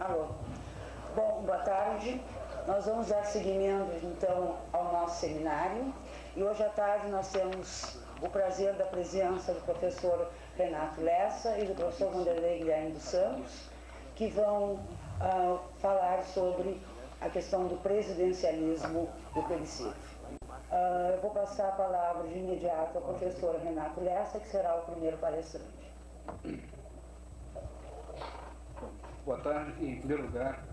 Alô. Bom, boa tarde. Nós vamos dar seguimento, então, ao nosso seminário. E hoje à tarde nós temos o prazer da presença do professor Renato Lessa e do professor Vanderlei Guilherme dos Santos, que vão falar sobre a questão do presidencialismo do plebiscito. Eu vou passar a palavra de imediato ao professor Renato Lessa, que será o primeiro palestrante. Boa tarde. Em primeiro lugar,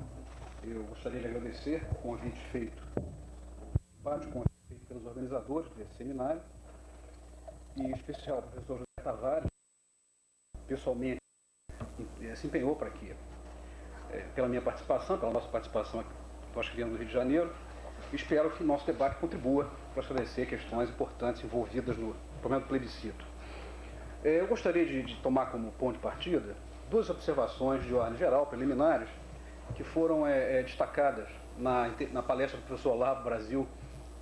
eu gostaria de agradecer o convite feito pelos organizadores desse seminário, e em especial o professor José Tavares, pessoalmente se empenhou para que, pela minha participação, pela nossa participação aqui, nós que viemos do Rio de Janeiro, espero que o nosso debate contribua para esclarecer questões importantes envolvidas no problema do plebiscito. Eu gostaria de tomar como ponto de partida duas observações de ordem geral, preliminares, que foram destacadas na palestra do professor Olavo Brasil,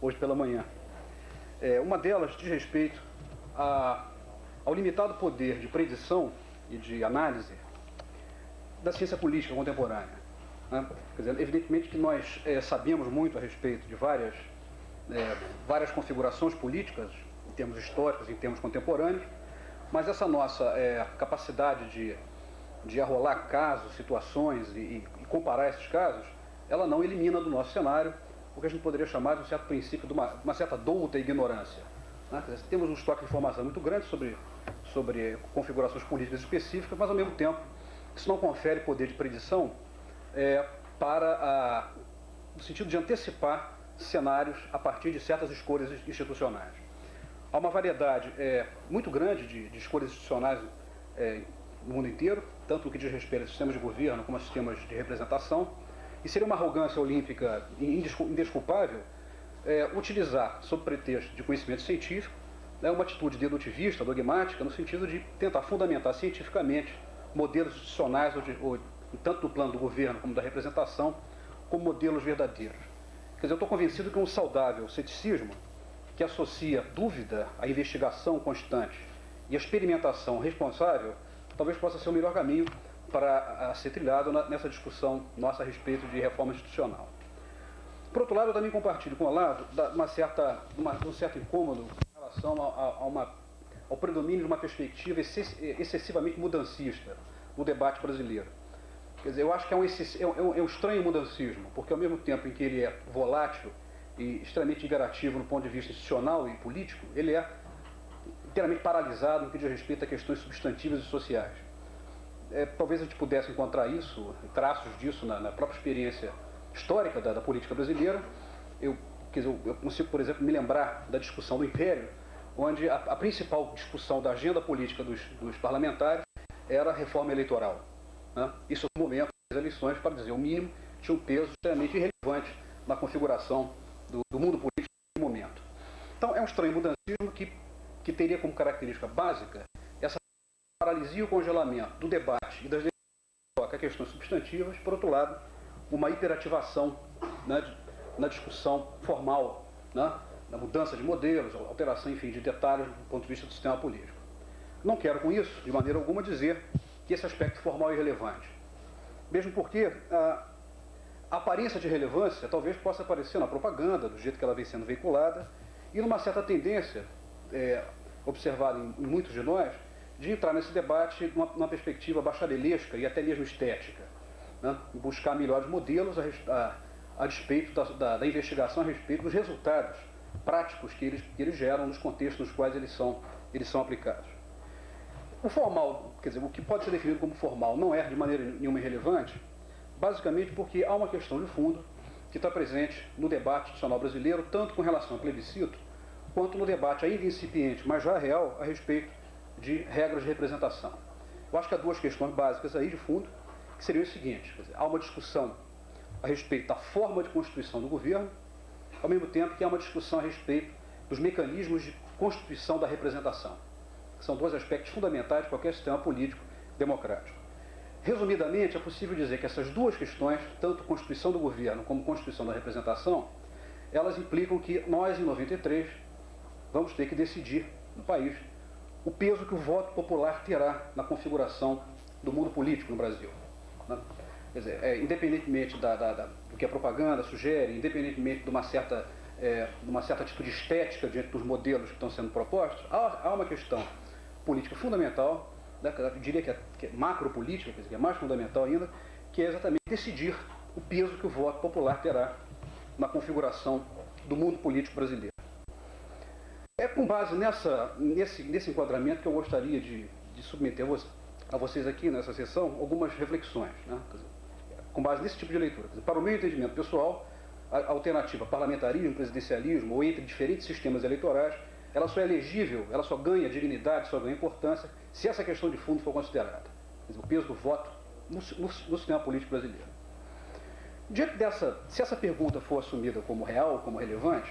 hoje pela manhã. Uma delas diz respeito ao limitado poder de predição e de análise da ciência política contemporânea. Né? Quer dizer, evidentemente que nós sabemos muito a respeito de várias configurações políticas, em termos históricos e em termos contemporâneos, mas essa nossa capacidade de arrolar casos, situações e comparar esses casos, ela não elimina do nosso cenário o que a gente poderia chamar de um certo princípio, de uma certa douta ignorância. Né? Quer dizer, temos um estoque de informação muito grande sobre configurações políticas específicas, mas ao mesmo tempo isso não confere poder de predição no sentido de antecipar cenários a partir de certas escolhas institucionais. Há uma variedade muito grande de escolhas institucionais no mundo inteiro, tanto no que diz respeito a sistemas de governo como a sistemas de representação, e seria uma arrogância olímpica indesculpável utilizar, sob pretexto de conhecimento científico, uma atitude dedutivista, dogmática, no sentido de tentar fundamentar cientificamente modelos institucionais, tanto do plano do governo como da representação, como modelos verdadeiros. Quer dizer, eu estou convencido que um saudável ceticismo que associa dúvida à investigação constante e à experimentação responsável, talvez possa ser o melhor caminho para ser trilhado nessa discussão nossa a respeito de reforma institucional. Por outro lado, eu também compartilho com o Olavo um certo incômodo em relação ao predomínio de uma perspectiva excessivamente mudancista no debate brasileiro. Quer dizer, eu acho que é um estranho mudancismo, porque ao mesmo tempo em que ele é volátil e extremamente imperativo no ponto de vista institucional e político, ele é inteiramente paralisado no que diz respeito a questões substantivas e sociais. Talvez a gente pudesse encontrar isso, traços disso na própria experiência histórica da política brasileira. Eu consigo, por exemplo, me lembrar da discussão do Império, onde a principal discussão da agenda política dos parlamentares era a reforma eleitoral. Né? Isso, no momento das eleições, para dizer o mínimo, tinha um peso extremamente irrelevante na configuração do mundo político no momento. Então, é um estranho mudancismo que teria como característica básica essa paralisia e o congelamento do debate e das decisões a questões substantivas, por outro lado, uma hiperativação, né, na discussão formal, né, na mudança de modelos, alteração, enfim, de detalhes do ponto de vista do sistema político. Não quero com isso, de maneira alguma, dizer que esse aspecto formal é irrelevante. Mesmo porque a aparência de relevância talvez possa aparecer na propaganda, do jeito que ela vem sendo veiculada, e numa certa tendência observada em muitos de nós, de entrar nesse debate numa perspectiva bacharelesca e até mesmo estética, né? Buscar melhores modelos a despeito da investigação a respeito dos resultados práticos que eles geram nos contextos nos quais eles são aplicados. O formal, quer dizer, o que pode ser definido como formal não é de maneira nenhuma irrelevante, basicamente porque há uma questão de fundo que está presente no debate institucional brasileiro, tanto com relação ao plebiscito, quanto no debate ainda incipiente, mas já real, a respeito de regras de representação. Eu acho que há duas questões básicas aí de fundo, que seriam o seguinte: quer dizer, há uma discussão a respeito da forma de constituição do governo, ao mesmo tempo que há uma discussão a respeito dos mecanismos de constituição da representação, que são dois aspectos fundamentais de qualquer sistema político democrático. Resumidamente, é possível dizer que essas duas questões, tanto constituição do governo como constituição da representação, elas implicam que nós, em 93, vamos ter que decidir no país o peso que o voto popular terá na configuração do mundo político no Brasil. Né? Quer dizer, independentemente do que a propaganda sugere, independentemente de uma certa atitude estética diante dos modelos que estão sendo propostos, há uma questão política fundamental, né, eu diria que é macropolítica, quer dizer, que é mais fundamental ainda, que é exatamente decidir o peso que o voto popular terá na configuração do mundo político brasileiro. É com base nesse enquadramento que eu gostaria de submeter a vocês aqui nessa sessão algumas reflexões, né? Quer dizer, com base nesse tipo de leitura. Quer dizer, para o meu entendimento pessoal, a alternativa parlamentarismo, presidencialismo ou entre diferentes sistemas eleitorais, ela só é elegível, ela só ganha dignidade, só ganha importância se essa questão de fundo for considerada. Quer dizer, o peso do voto no sistema político brasileiro. Diante se essa pergunta for assumida como real, como relevante,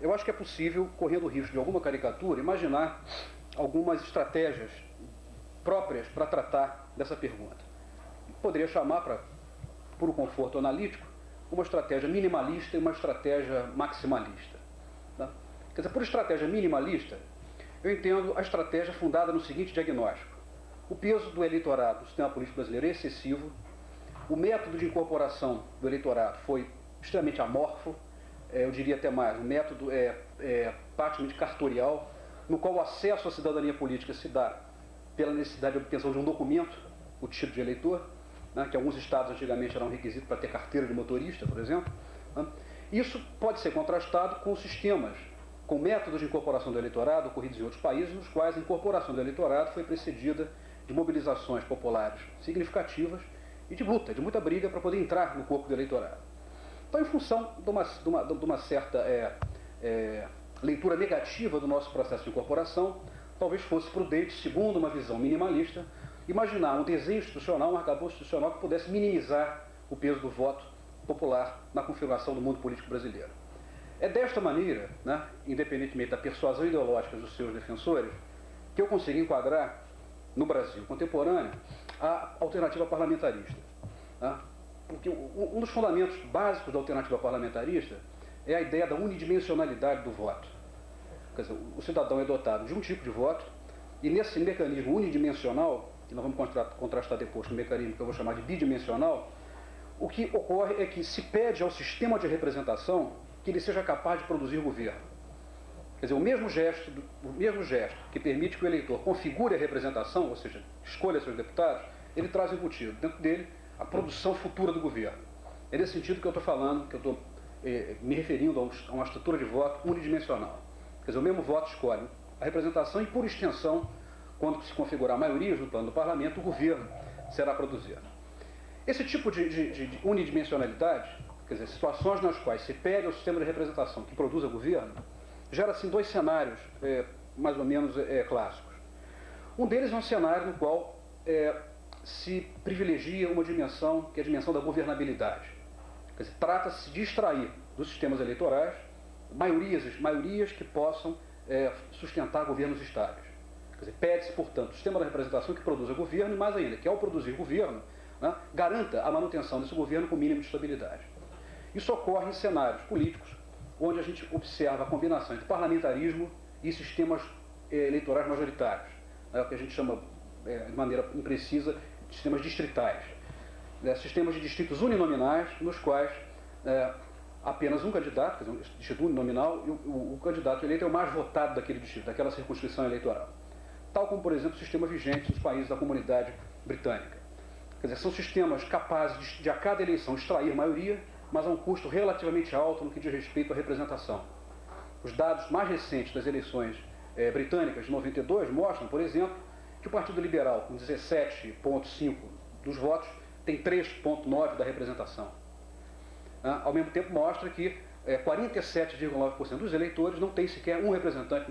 eu acho que é possível, correndo o risco de alguma caricatura, imaginar algumas estratégias próprias para tratar dessa pergunta. Poderia chamar, por um conforto analítico, uma estratégia minimalista e uma estratégia maximalista. Tá? Quer dizer, por estratégia minimalista, eu entendo a estratégia fundada no seguinte diagnóstico. O peso do eleitorado no sistema político brasileiro é excessivo, o método de incorporação do eleitorado foi extremamente amorfo, eu diria até mais, o método é praticamente cartorial, no qual o acesso à cidadania política se dá pela necessidade de obtenção de um documento, o título de eleitor, né, que alguns estados antigamente era um requisito para ter carteira de motorista, por exemplo. Né. Isso pode ser contrastado com sistemas, com métodos de incorporação do eleitorado ocorridos em outros países, nos quais a incorporação do eleitorado foi precedida de mobilizações populares significativas e de luta, de muita briga para poder entrar no corpo do eleitorado. Então, em função de uma certa leitura negativa do nosso processo de incorporação, talvez fosse prudente, segundo uma visão minimalista, imaginar um desenho institucional, um arcabouço institucional que pudesse minimizar o peso do voto popular na configuração do mundo político brasileiro. É desta maneira, né, independentemente da persuasão ideológica dos seus defensores, que eu consigo enquadrar no Brasil contemporâneo a alternativa parlamentarista. Tá? Porque um dos fundamentos básicos da alternativa parlamentarista é a ideia da unidimensionalidade do voto. Quer dizer, o cidadão é dotado de um tipo de voto, e nesse mecanismo unidimensional, que nós vamos contrastar depois com o mecanismo que eu vou chamar de bidimensional, o que ocorre é que se pede ao sistema de representação que ele seja capaz de produzir governo. Quer dizer, o mesmo gesto que permite que o eleitor configure a representação, ou seja, escolha seus deputados, ele traz embutido dentro dele a produção futura do governo. É nesse sentido que eu estou falando, que eu estou me referindo a uma estrutura de voto unidimensional. Quer dizer, o mesmo voto escolhe a representação e, por extensão, quando se configurar maiorias no plano do parlamento, o governo será produzido. Esse tipo de unidimensionalidade, quer dizer, situações nas quais se pede ao sistema de representação que produza governo, gera assim dois cenários mais ou menos clássicos. Um deles é um cenário no qual se privilegia uma dimensão, que é a dimensão da governabilidade. Quer dizer, trata-se de extrair dos sistemas eleitorais maiorias que possam sustentar governos estáveis. Quer dizer, pede-se, portanto, o sistema da representação que produza governo e, mais ainda, que ao produzir governo, né, garanta a manutenção desse governo com mínimo de estabilidade. Isso ocorre em cenários políticos onde a gente observa a combinação entre parlamentarismo e sistemas eleitorais majoritários, né, o que a gente chama, de maneira imprecisa, de sistemas distritais. Sistemas de distritos uninominais, nos quais apenas um candidato, quer dizer, um distrito uninominal, e o candidato eleito é o mais votado daquele distrito, daquela circunscrição eleitoral. Tal como, por exemplo, o sistema vigente nos países da Comunidade Britânica. Quer dizer, são sistemas capazes de a cada eleição extrair maioria, mas a um custo relativamente alto no que diz respeito à representação. Os dados mais recentes das eleições britânicas de 92 mostram, por exemplo, que o Partido Liberal, com 17,5% dos votos, tem 3,9% da representação. Ao mesmo tempo mostra que 47,9% dos eleitores não tem sequer um representante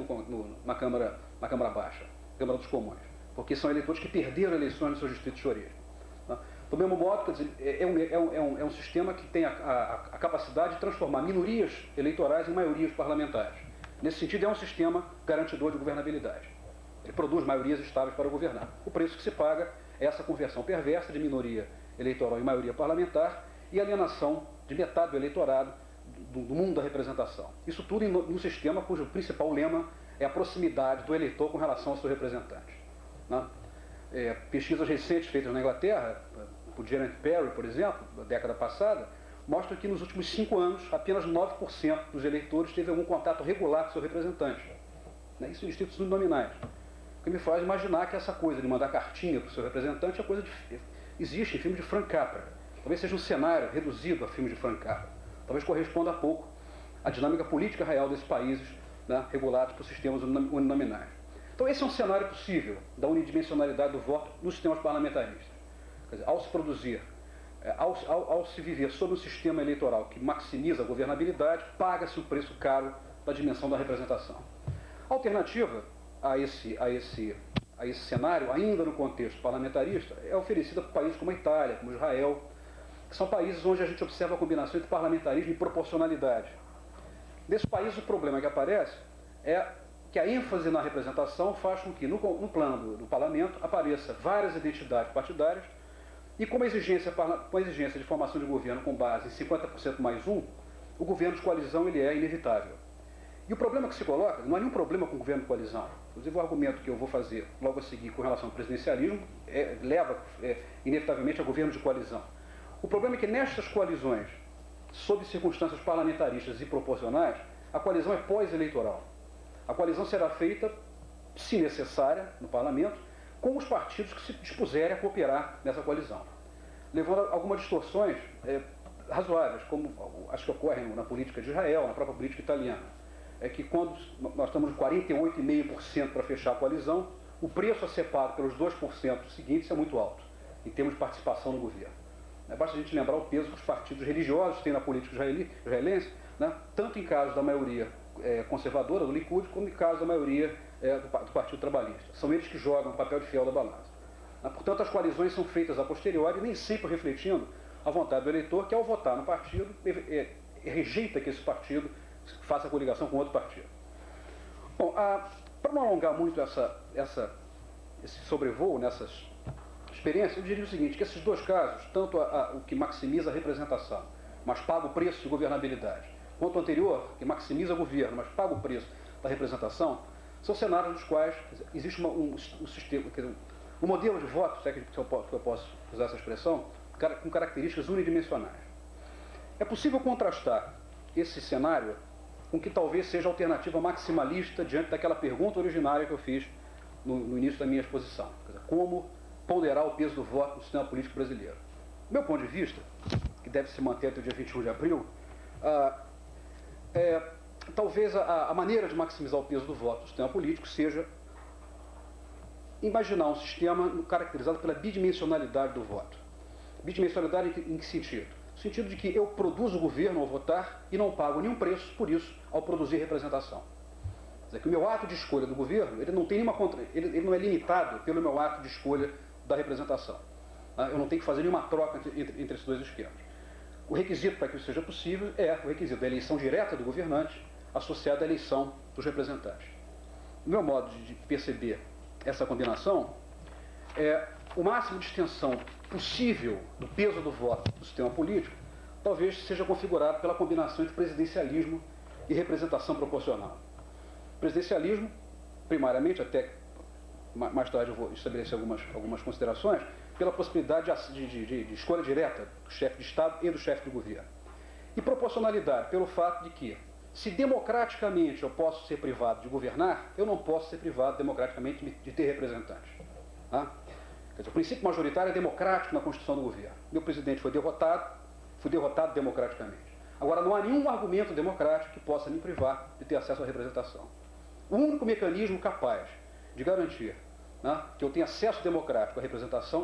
na Câmara Baixa, Câmara dos Comuns, porque são eleitores que perderam eleições nos seus distritos de origem. Do mesmo modo, quer dizer, é um sistema que tem a capacidade de transformar minorias eleitorais em maiorias parlamentares. Nesse sentido, é um sistema garantidor de governabilidade. Ele produz maiorias estáveis para governar. O preço que se paga é essa conversão perversa de minoria eleitoral em maioria parlamentar e alienação de metade do eleitorado do mundo da representação. Isso tudo em um sistema cujo principal lema é a proximidade do eleitor com relação ao seu representante. Né? Pesquisas recentes feitas na Inglaterra, por Gerard Perry, por exemplo, da década passada, mostra que nos últimos 5 anos, apenas 9% dos eleitores teve algum contato regular com seu representante. Isso em distritos uninominais. O que me faz imaginar que essa coisa de mandar cartinha para o seu representante é coisa existe em filme de Frank Capra. Talvez seja um cenário reduzido a filme de Frank Capra. Talvez corresponda a pouco à dinâmica política real desses países, né, regulados por sistemas uninominais. Então esse é um cenário possível da unidimensionalidade do voto nos sistemas parlamentaristas. Quer dizer, ao se produzir, ao se viver sob um sistema eleitoral que maximiza a governabilidade, paga-se um preço caro da dimensão da representação. A alternativa a esse cenário, ainda no contexto parlamentarista, é oferecida por países como a Itália, como Israel, que são países onde a gente observa a combinação entre parlamentarismo e proporcionalidade. Nesses países, o problema que aparece é que a ênfase na representação faz com que, no plano do parlamento, apareça várias identidades partidárias e com a exigência de formação de governo com base em 50% mais um, o governo de coalizão ele é inevitável. E o problema que se coloca, não há nenhum problema com o governo de coalizão. Inclusive o argumento que eu vou fazer logo a seguir com relação ao presidencialismo leva inevitavelmente a governo de coalizão. O problema é que nestas coalizões, sob circunstâncias parlamentaristas e proporcionais, a coalizão é pós-eleitoral. A coalizão será feita, se necessária, no parlamento, com os partidos que se dispuserem a cooperar nessa coalizão, levando a algumas distorções razoáveis, como as que ocorrem na política de Israel, na própria política italiana. É que quando nós estamos em 48,5% para fechar a coalizão, o preço a ser pago pelos 2% seguintes é muito alto, em termos de participação no governo. Basta a gente lembrar o peso que os partidos religiosos têm na política israelense, né, tanto em casos da maioria conservadora do Likud, como em casos da maioria do Partido Trabalhista. São eles que jogam o papel de fiel da balança. Portanto, as coalizões são feitas a posteriori, nem sempre refletindo a vontade do eleitor, que ao votar no partido, rejeita que esse partido faça coligação com outro partido. Bom, para não alongar muito esse sobrevoo nessas experiências, eu diria o seguinte, que esses dois casos, tanto o que maximiza a representação, mas paga o preço de governabilidade, quanto o anterior, que maximiza o governo, mas paga o preço da representação, são cenários nos quais existe um sistema, um modelo de voto, se é que eu posso usar essa expressão, com características unidimensionais. É possível contrastar esse cenário com que talvez seja a alternativa maximalista diante daquela pergunta originária que eu fiz no início da minha exposição. Quer dizer, como ponderar o peso do voto no sistema político brasileiro? Do meu ponto de vista, que deve se manter até o dia 21 de abril, talvez a maneira de maximizar o peso do voto no sistema político seja imaginar um sistema caracterizado pela bidimensionalidade do voto. Bidimensionalidade em que sentido? No sentido de que eu produzo o governo ao votar e não pago nenhum preço por isso ao produzir representação. Quer dizer, que o meu ato de escolha do governo, ele não tem nenhuma ele não é limitado pelo meu ato de escolha da representação. Eu não tenho que fazer nenhuma troca entre esses dois esquemas. O requisito para que isso seja possível é o requisito da eleição direta do governante associada à eleição dos representantes. O meu modo de perceber essa combinação é o máximo de extensão possível do peso do voto do sistema político, talvez seja configurado pela combinação entre presidencialismo e representação proporcional. Presidencialismo, primariamente, até mais tarde eu vou estabelecer algumas considerações, pela possibilidade de escolha direta do chefe de Estado e do chefe do governo. E proporcionalidade, pelo fato de que, se democraticamente eu posso ser privado de governar, eu não posso ser privado democraticamente de ter representantes. Tá? Quer dizer, o princípio majoritário é democrático na Constituição do governo. Meu presidente foi derrotado democraticamente. Agora, não há nenhum argumento democrático que possa me privar de ter acesso à representação. O único mecanismo capaz de garantir, né, que eu tenha acesso democrático à representação,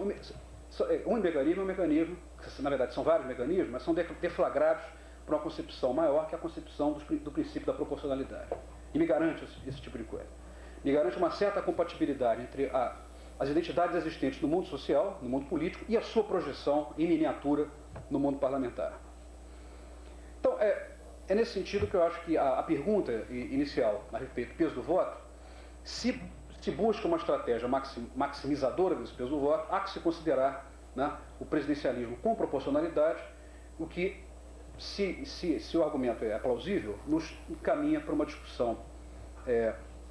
um mecanismo, que na verdade são vários mecanismos, mas são deflagrados por uma concepção maior, que é a concepção do princípio da proporcionalidade. E me garante esse tipo de coisa. Me garante uma certa compatibilidade entre as identidades existentes no mundo social, no mundo político, e a sua projeção em miniatura no mundo parlamentar. Então, é nesse sentido que eu acho que a pergunta inicial a respeito do peso do voto, se busca uma estratégia maximizadora desse peso do voto, há que se considerar, né, o presidencialismo com proporcionalidade, o que, se o argumento é plausível, nos encaminha para uma discussão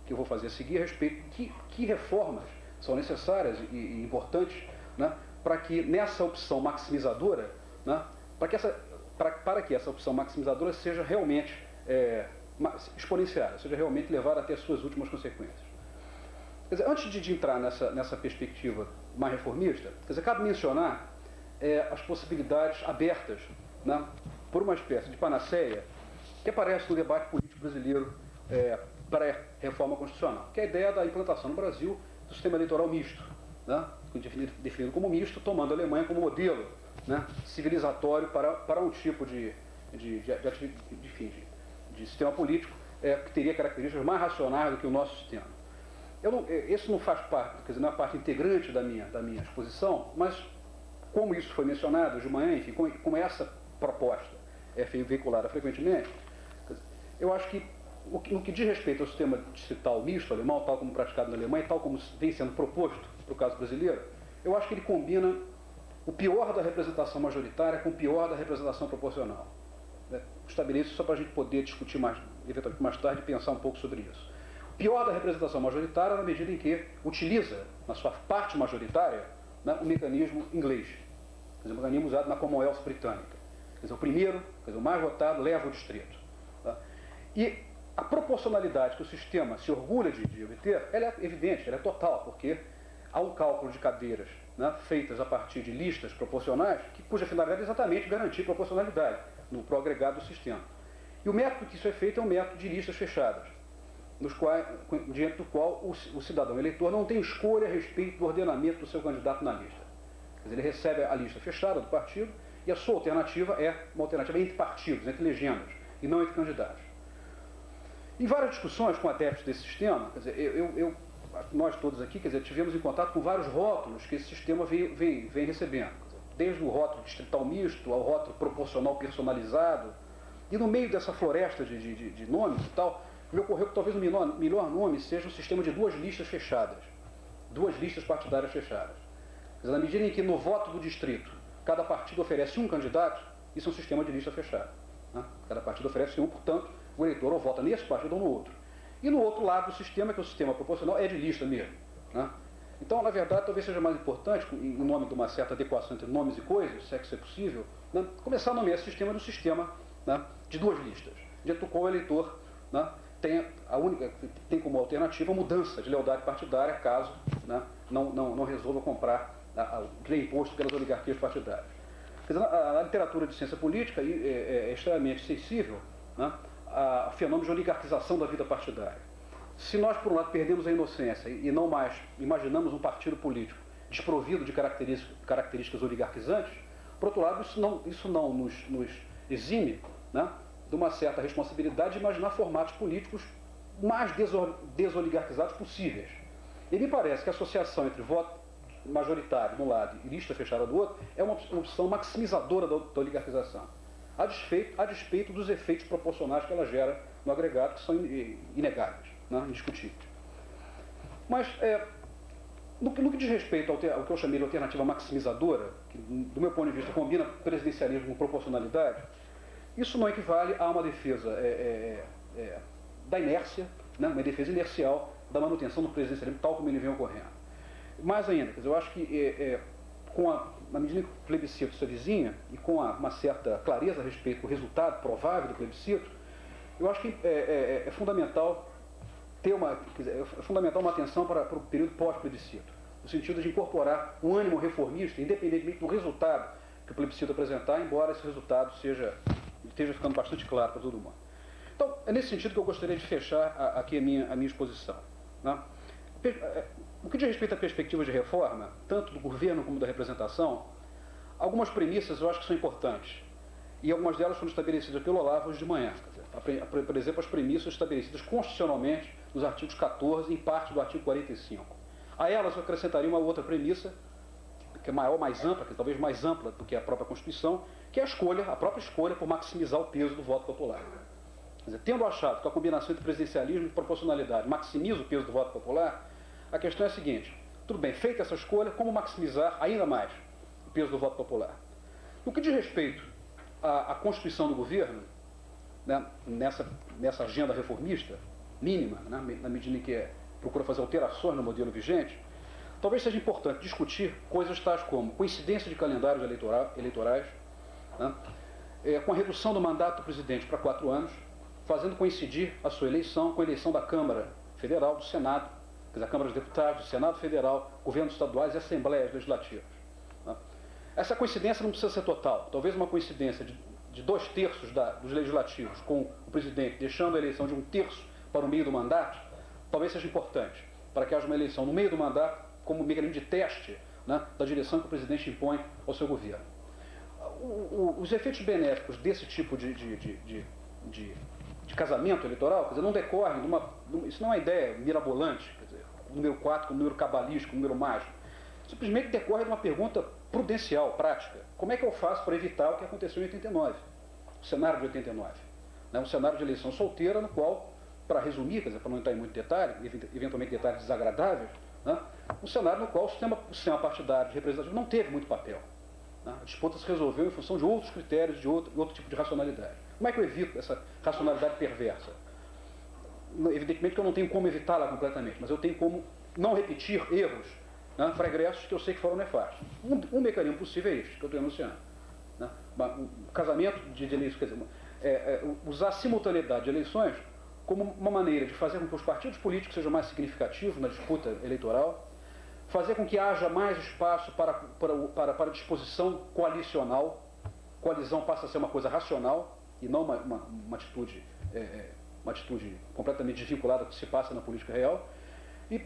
que eu vou fazer a seguir a respeito de que reformas são necessárias e importantes, né, para que nessa opção maximizadora, né, para que essa opção maximizadora seja realmente exponenciada, seja realmente levada até as suas últimas consequências. Quer dizer, antes de entrar nessa perspectiva mais reformista, quer dizer, cabe mencionar as possibilidades abertas, né, por uma espécie de panaceia que aparece no debate político brasileiro pré-reforma constitucional, que é a ideia da implantação no Brasil do sistema eleitoral misto, né, definido como misto, tomando a Alemanha como modelo, né, civilizatório para um tipo de sistema político que teria características mais racionais do que o nosso sistema. Isso não faz parte, quer dizer, não é parte integrante da minha exposição, mas como isso foi mencionado hoje de manhã, enfim, como essa proposta é veiculada frequentemente, eu acho que no que diz respeito ao sistema distrital misto alemão, tal como praticado na Alemanha, tal como vem sendo proposto para o caso brasileiro, eu acho que ele combina o pior da representação majoritária com o pior da representação proporcional. Estabeleço só para a gente poder discutir eventualmente mais tarde e pensar um pouco sobre isso. O pior da representação majoritária na medida em que utiliza, na sua parte majoritária, né, o mecanismo inglês, quer dizer, o mecanismo usado na Commonwealth britânica. Quer dizer, o primeiro, quer dizer, o mais votado, leva o distrito. Tá? E a proporcionalidade que o sistema se orgulha de obter, ela é evidente, ela é total, porque há um cálculo de cadeiras, né, feitas a partir de listas proporcionais, cuja finalidade é exatamente garantir proporcionalidade no agregado do sistema. E o método que isso é feito é um método de listas fechadas, diante do qual o cidadão eleitor não tem escolha a respeito do ordenamento do seu candidato na lista. Quer dizer, ele recebe a lista fechada do partido e a sua alternativa é uma alternativa entre partidos, entre legendas, e não entre candidatos. Em várias discussões com adeptos desse sistema, quer dizer, nós todos aqui, quer dizer, tivemos em contato com vários rótulos que esse sistema vem recebendo. Desde o rótulo distrital misto ao rótulo proporcional personalizado. E no meio dessa floresta de nomes e tal, me ocorreu que talvez o melhor nome seja o sistema de duas listas fechadas. Duas listas partidárias fechadas. Quer dizer, na medida em que no voto do distrito cada partido oferece um candidato, isso é um sistema de lista fechada. Né? Cada partido oferece um, portanto, o eleitor ou vota nesse partido ou no outro. E no outro lado do sistema, que é o sistema proporcional, é de lista mesmo. Né? Então, na verdade, talvez seja mais importante, em nome de uma certa adequação entre nomes e coisas, se é que isso é possível, né, começar a nomear esse sistema do sistema, né, de duas listas, dentro do qual o eleitor, né, tem como alternativa a mudança de lealdade partidária, caso, né, não resolva comprar o que é imposto pelas oligarquias partidárias. Quer dizer, a literatura de ciência política é extremamente sensível, né, ao fenômeno de oligarquização da vida partidária. Se nós, por um lado, perdemos a inocência e não mais imaginamos um partido político desprovido de características oligarquizantes, por outro lado, isso não nos exime, né, de uma certa responsabilidade de imaginar formatos políticos mais desoligarquizados possíveis. E me parece que a associação entre voto majoritário de um lado e lista fechada do outro é uma opção maximizadora da oligarquização, a despeito dos efeitos proporcionais que ela gera no agregado, que são inegáveis, né, indiscutíveis. Mas, no que diz respeito ao que eu chamei de alternativa maximizadora, que, do meu ponto de vista, combina presidencialismo com proporcionalidade, isso não equivale a uma defesa da inércia, né, uma defesa inercial da manutenção do presidencialismo tal como ele vem ocorrendo. Mais ainda, quer dizer, eu acho que na medida que o plebiscito se avizinha e com uma certa clareza a respeito do resultado provável do plebiscito, eu acho que é fundamental uma atenção para o período pós-plebiscito, no sentido de incorporar um ânimo reformista, independentemente do resultado que o plebiscito apresentar, embora esse resultado esteja ficando bastante claro para todo mundo. Então, é nesse sentido que eu gostaria de fechar aqui a minha exposição. Né? O que diz respeito à perspectiva de reforma, tanto do governo como da representação, algumas premissas eu acho que são importantes. E algumas delas foram estabelecidas pelo Olavo hoje de manhã. Por exemplo, as premissas estabelecidas constitucionalmente nos artigos 14 e em parte do artigo 45. A elas eu acrescentaria uma outra premissa, que é maior, mais ampla, que é talvez mais ampla do que a própria Constituição, que é a própria escolha por maximizar o peso do voto popular. Quer dizer, tendo achado que a combinação entre presidencialismo e proporcionalidade maximiza o peso do voto popular, a questão é a seguinte: tudo bem, feita essa escolha, como maximizar ainda mais o peso do voto popular? No que diz respeito à constituição do governo, né, nessa agenda reformista mínima, né, na medida em que procura fazer alterações no modelo vigente, talvez seja importante discutir coisas tais como coincidência de calendários eleitorais, né, com a redução do mandato do presidente para 4 anos, fazendo coincidir a sua eleição com a eleição da Câmara Federal, do Senado, quer dizer, a Câmara dos Deputados, do Senado Federal, governos estaduais e assembleias legislativas. Né. Essa coincidência não precisa ser total, talvez uma coincidência de 2/3 dos legislativos com o presidente deixando a eleição de 1/3 para o meio do mandato, talvez seja importante, para que haja uma eleição no meio do mandato como mecanismo de teste, né, da direção que o presidente impõe ao seu governo. Os efeitos benéficos desse tipo de casamento eleitoral, quer dizer, não decorrem isso não é uma ideia mirabolante, quer dizer, o número 4 como número cabalístico, número mágico, simplesmente decorre de uma pergunta prudencial, prática. Como é que eu faço para evitar o que aconteceu em 89, o cenário de 89? Né, um cenário de eleição solteira no qual, para resumir, quer dizer, para não entrar em muito detalhe, eventualmente detalhes desagradáveis, né, um cenário no qual o sistema partidário de representativo não teve muito papel. Né, a disputa se resolveu em função de outros critérios, de outro tipo de racionalidade. Como é que eu evito essa racionalidade perversa? Evidentemente que eu não tenho como evitá-la completamente, mas eu tenho como não repetir erros, né, pregressos que eu sei que foram nefastos. Um mecanismo possível é este, que eu estou enunciando. Né, o casamento de eleições, quer dizer, usar a simultaneidade de eleições como uma maneira de fazer com que os partidos políticos sejam mais significativos na disputa eleitoral, fazer com que haja mais espaço para disposição coalicional. Coalizão passa a ser uma coisa racional e não uma atitude completamente desvinculada do que se passa na política real, e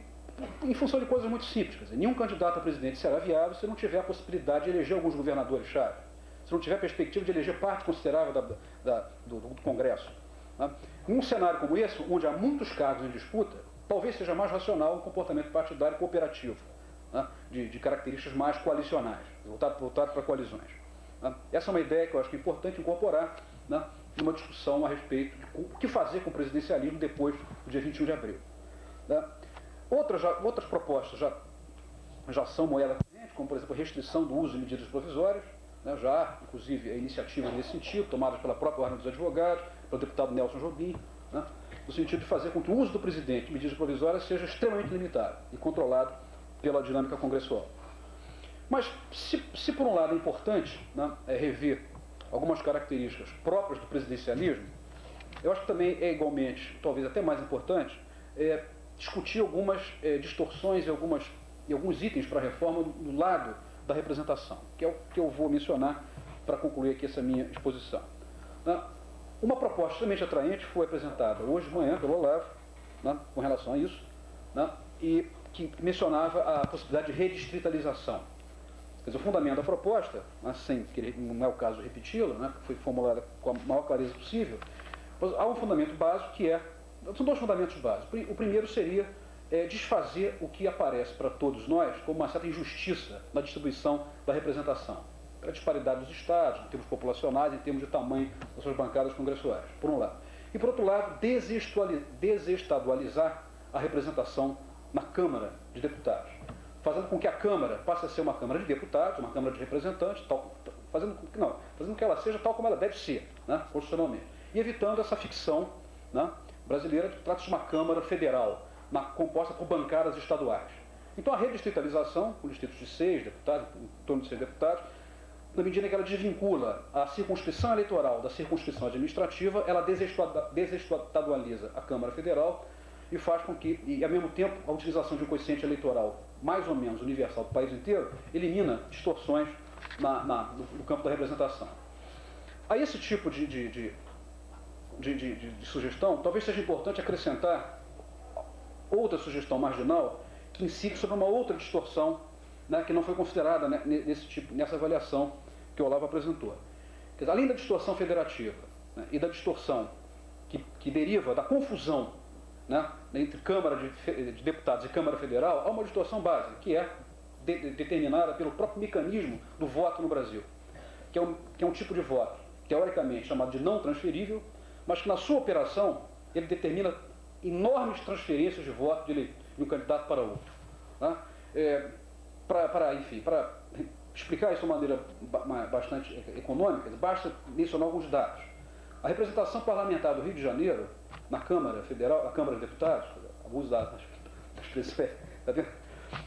em função de coisas muito simples. Quer dizer, nenhum candidato a presidente será viável se não tiver a possibilidade de eleger alguns governadores-chave, se não tiver a perspectiva de eleger parte considerável do Congresso. Né? Num cenário como esse, onde há muitos cargos em disputa, talvez seja mais racional um comportamento partidário cooperativo, né, de características mais coalicionais, voltado para coalizões. Né? Essa é uma ideia que eu acho que é importante incorporar, né, numa discussão a respeito de o que fazer com o presidencialismo depois do dia 21 de abril. Né? Outras propostas já são moeda corrente, como, por exemplo, a restrição do uso de medidas provisórias, né, já há, inclusive, a iniciativa nesse sentido, tomadas pela própria Ordem dos Advogados, pelo deputado Nelson Jobim, né, no sentido de fazer com que o uso do presidente de medidas provisórias seja extremamente limitado e controlado pela dinâmica congressual. Mas, se por um lado é importante, né, rever algumas características próprias do presidencialismo, eu acho que também é igualmente, talvez até mais importante, discutir algumas distorções e alguns itens para a reforma do lado da representação, que é o que eu vou mencionar para concluir aqui essa minha exposição. Né? Uma proposta extremamente atraente foi apresentada hoje de manhã pelo Olavo, né, com relação a isso, né, e que mencionava a possibilidade de redistritalização. Quer dizer, o fundamento da proposta, mas sem querer, não é o caso de repeti-la, né, foi formulada com a maior clareza possível, há um fundamento básico que são 2 fundamentos básicos. O primeiro seria desfazer o que aparece para todos nós como uma certa injustiça na distribuição da representação. A disparidade dos estados, em termos populacionais, em termos de tamanho das suas bancadas congressuais, por um lado. E, por outro lado, desestadualizar a representação na Câmara de Deputados, fazendo com que a Câmara passe a ser uma Câmara de Deputados, uma Câmara de Representantes, fazendo com que ela seja tal como ela deve ser, né, constitucionalmente, e evitando essa ficção, né, brasileira, que trata-se de uma Câmara federal, composta por bancadas estaduais. Então, a redistritalização, com distritos de 6 deputados, em torno de 6 deputados, na medida em que ela desvincula a circunscrição eleitoral da circunscrição administrativa, ela desestadualiza a Câmara Federal e faz com que, e ao mesmo tempo, a utilização de um coeficiente eleitoral mais ou menos universal do país inteiro, elimina distorções no campo da representação. A esse tipo de sugestão, talvez seja importante acrescentar outra sugestão marginal que incide sobre uma outra distorção, né, que não foi considerada, né, nessa avaliação que o Olavo apresentou. Quer dizer, além da distorção federativa, né, e da distorção que deriva da confusão, né, entre Câmara de Deputados e Câmara Federal, há uma distorção básica, que é determinada pelo próprio mecanismo do voto no Brasil, que é um tipo de voto, teoricamente chamado de não transferível, mas que na sua operação ele determina enormes transferências de voto de um candidato para outro. Né? Para explicar isso de uma maneira bastante econômica, basta mencionar alguns dados. A representação parlamentar do Rio de Janeiro, na Câmara Federal, na Câmara de Deputados, abuso da expressão, tá vendo?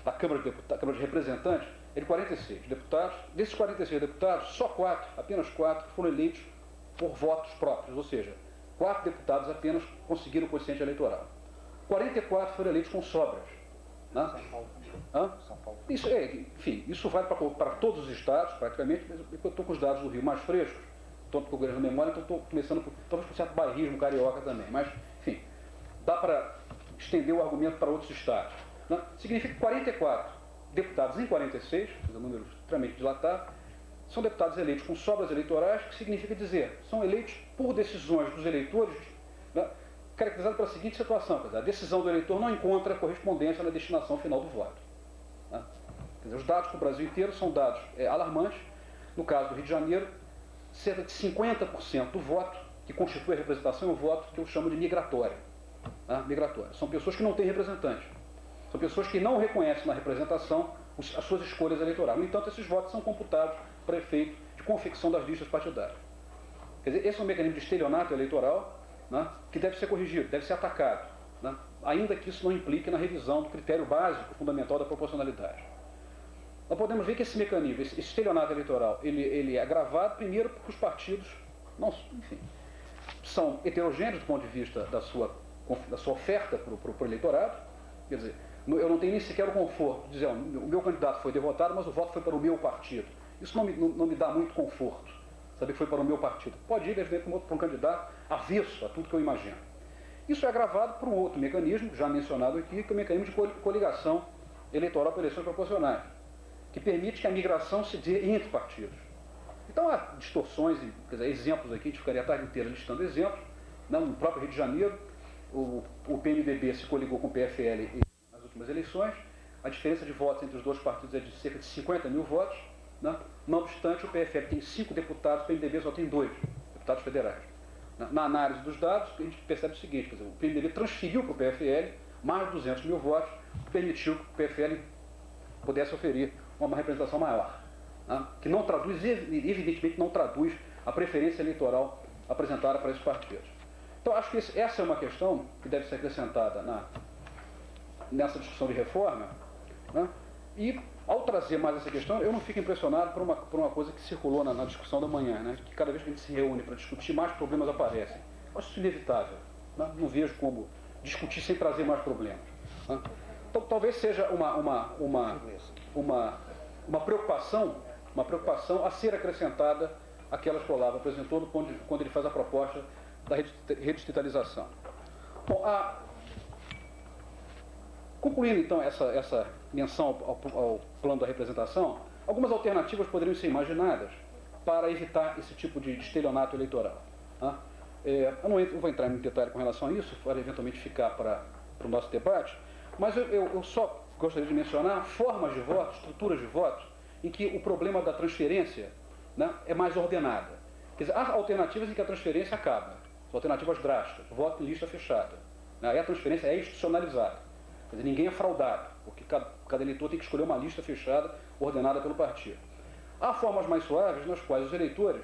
A da Câmara de Representantes é de 46 deputados. Desses 46 deputados, só 4, apenas 4, foram eleitos por votos próprios, ou seja, 4 deputados apenas conseguiram o quociente eleitoral. 44 foram eleitos com sobras. Né? São Paulo. Hã? São Paulo. Isso, enfim, isso vale para todos os estados, praticamente, mas eu estou com os dados do Rio mais frescos, estou com o grande memória, então estou começando, talvez por certo bairrismo carioca também, mas, enfim, dá para estender o argumento para outros estados. Né? Significa que 44 deputados em 46, um número extremamente dilatado, são deputados eleitos com sobras eleitorais, que significa dizer, são eleitos por decisões dos eleitores, né, caracterizado pela seguinte situação, quer dizer, a decisão do eleitor não encontra correspondência na destinação final do voto. Né? Quer dizer, os dados para o Brasil inteiro são dados alarmantes. No caso do Rio de Janeiro, cerca de 50% do voto que constitui a representação é um voto que eu chamo de migratório. Né? Migratório. São pessoas que não têm representante. São pessoas que não reconhecem na representação as suas escolhas eleitorais. No entanto, esses votos são computados para efeito de confecção das listas partidárias. Quer dizer, esse é um mecanismo de estelionato eleitoral, né, que deve ser corrigido, deve ser atacado, né, ainda que isso não implique na revisão do critério básico, fundamental da proporcionalidade. Nós podemos ver que esse mecanismo, esse estelionato eleitoral, ele é agravado primeiro porque os partidos, não, enfim, são heterogêneos do ponto de vista da sua oferta para o eleitorado. Quer dizer, eu não tenho nem sequer o conforto de dizer, o meu candidato foi derrotado, mas o voto foi para o meu partido. Isso não me dá muito conforto, saber que foi para o meu partido. Pode ir, evidentemente, para um candidato avesso a tudo que eu imagino. Isso é agravado por um outro mecanismo, já mencionado aqui, que é o mecanismo de coligação eleitoral para eleições proporcionais, que permite que a migração se dê entre partidos. Então há distorções, quer dizer, exemplos aqui, a gente ficaria a tarde inteira listando exemplos. No próprio Rio de Janeiro, o PMDB se coligou com o PFL nas últimas eleições. A diferença de votos entre os dois partidos é de cerca de 50 mil votos. Né? Não obstante, o PFL tem 5 deputados, o PMDB só tem 2 deputados federais. Na análise dos dados, a gente percebe o seguinte, quer dizer, o PMDB transferiu para o PFL mais de 200 mil votos, permitiu que o PFL pudesse oferir uma representação maior, né? Que não traduz, evidentemente não traduz a preferência eleitoral apresentada para esses partidos. Então, acho que essa é uma questão que deve ser acrescentada nessa discussão de reforma, né? E, ao trazer mais essa questão, eu não fico impressionado por uma coisa que circulou na discussão da manhã, né? Que cada vez que a gente se reúne para discutir, mais problemas aparecem. Eu acho isso inevitável. Né? Não vejo como discutir sem trazer mais problemas. Né? Então, talvez seja uma preocupação a ser acrescentada àquelas que o Olavo apresentou quando ele faz a proposta da redistritalização. Bom, concluindo então essa menção ao plano da representação, algumas alternativas poderiam ser imaginadas para evitar esse tipo de estelionato eleitoral. Tá? Eu não vou entrar em detalhe com relação a isso, para eventualmente ficar para o nosso debate, mas eu só gostaria de mencionar formas de voto, estruturas de voto, em que o problema da transferência, né, é mais ordenada. Quer dizer, há alternativas em que a transferência acaba, são alternativas drásticas, voto em lista fechada. Né, aí a transferência é institucionalizada. Quer dizer, ninguém é fraudado, porque cada eleitor tem que escolher uma lista fechada, ordenada pelo partido. Há formas mais suaves nas quais os eleitores,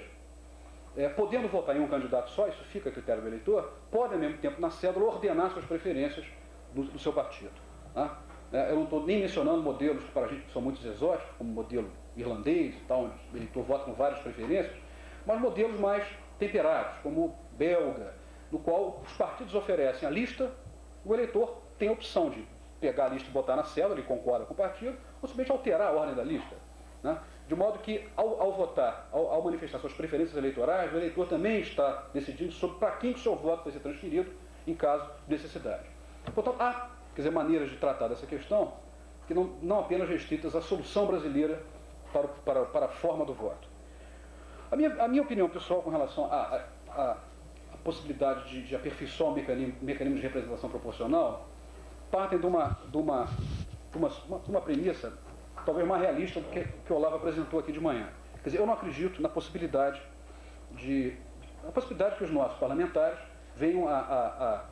podendo votar em um candidato só, isso fica a critério do eleitor, podem, ao mesmo tempo, na cédula, ordenar suas preferências do seu partido. Tá? Eu não estou nem mencionando modelos que para a gente são muito exóticos, como o modelo irlandês, tal, onde o eleitor vota com várias preferências, mas modelos mais temperados, como o belga, no qual os partidos oferecem a lista, o eleitor tem a opção de pegar a lista e botar na cédula, ele concorda com o partido, ou simplesmente alterar a ordem da lista. Né? De modo que, ao votar, ao manifestar suas preferências eleitorais, o eleitor também está decidindo sobre para quem o seu voto vai ser transferido em caso de necessidade. Portanto, há maneiras de tratar dessa questão que não apenas restritas à solução brasileira para a forma do voto. A minha opinião pessoal com relação à possibilidade de aperfeiçoar o mecanismo de representação proporcional partem de uma premissa talvez mais realista do que o Olavo apresentou aqui de manhã. Quer dizer, eu não acredito na possibilidade que os nossos parlamentares venham a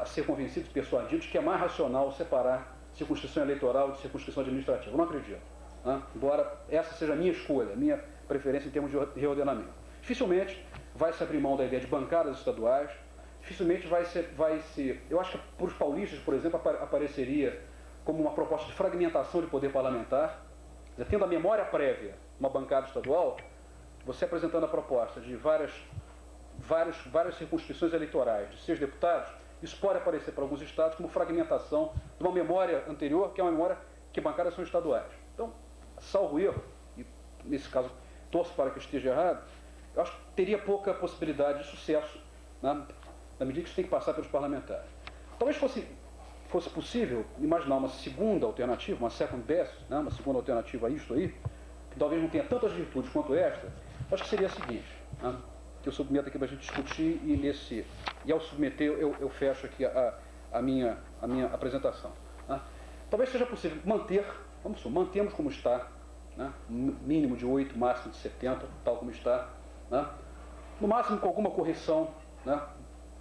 ser convencidos, persuadidos, que é mais racional separar circunscrição eleitoral de circunscrição administrativa. Eu não acredito. Né? Embora essa seja a minha escolha, a minha preferência em termos de reordenamento. Dificilmente vai se abrir mão da ideia de bancadas estaduais, dificilmente vai ser. Eu acho que para os paulistas, por exemplo, apareceria como uma proposta de fragmentação de poder parlamentar, tendo a memória prévia, uma bancada estadual, você apresentando a proposta de várias circunscrições eleitorais de 6 deputados, isso pode aparecer para alguns estados como fragmentação de uma memória anterior, que é uma memória que bancadas são estaduais. Então, salvo erro, e nesse caso torço para que eu esteja errado, eu acho que teria pouca possibilidade de sucesso, né, na medida que isso tem que passar pelos parlamentares. Talvez fosse possível imaginar uma segunda alternativa, uma second best, né, uma segunda alternativa a isto aí, que talvez não tenha tantas virtudes quanto esta. Acho que seria a seguinte, né, que eu submeto aqui para a gente discutir e ao submeter eu fecho aqui a minha apresentação. Né. Talvez seja possível mantemos como está, né, mínimo de 8, máximo de 70, tal como está, né, no máximo com alguma correção, né,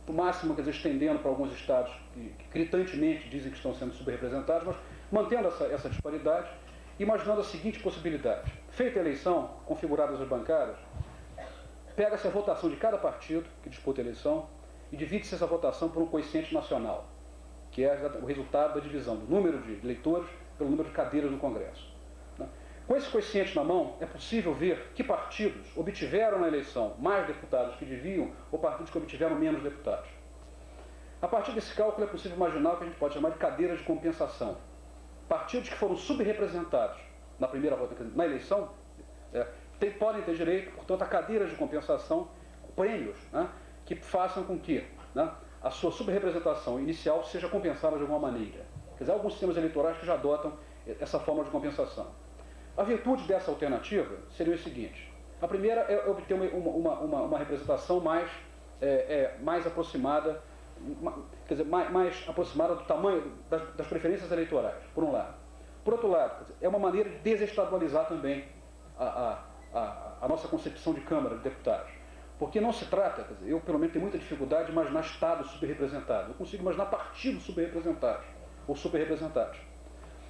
no máximo, quer dizer, estendendo para alguns estados que gritantemente dizem que estão sendo subrepresentados, mas mantendo essa disparidade, imaginando a seguinte possibilidade. Feita a eleição, configuradas as bancadas, pega-se a votação de cada partido que disputa a eleição e divide-se essa votação por um quociente nacional, que é o resultado da divisão do número de eleitores pelo número de cadeiras no Congresso. Com esse quociente na mão, é possível ver que partidos obtiveram na eleição mais deputados que deviam ou partidos que obtiveram menos deputados. A partir desse cálculo é possível imaginar o que a gente pode chamar de cadeiras de compensação. Partidos que foram subrepresentados na primeira votação, na eleição, podem ter direito, portanto, a cadeiras de compensação, prêmios, né, que façam com que, né, a sua subrepresentação inicial seja compensada de alguma maneira. Quer dizer, há alguns sistemas eleitorais que já adotam essa forma de compensação. A virtude dessa alternativa seria o seguinte: a primeira é obter uma representação mais aproximada, quer dizer, mais aproximada do tamanho das preferências eleitorais, por um lado. Por outro lado, quer dizer, é uma maneira de desestadualizar também a nossa concepção de Câmara de Deputados. Porque não se trata, quer dizer, eu pelo menos tenho muita dificuldade de imaginar estados subrepresentados. Eu consigo imaginar partidos subrepresentados ou superrepresentados.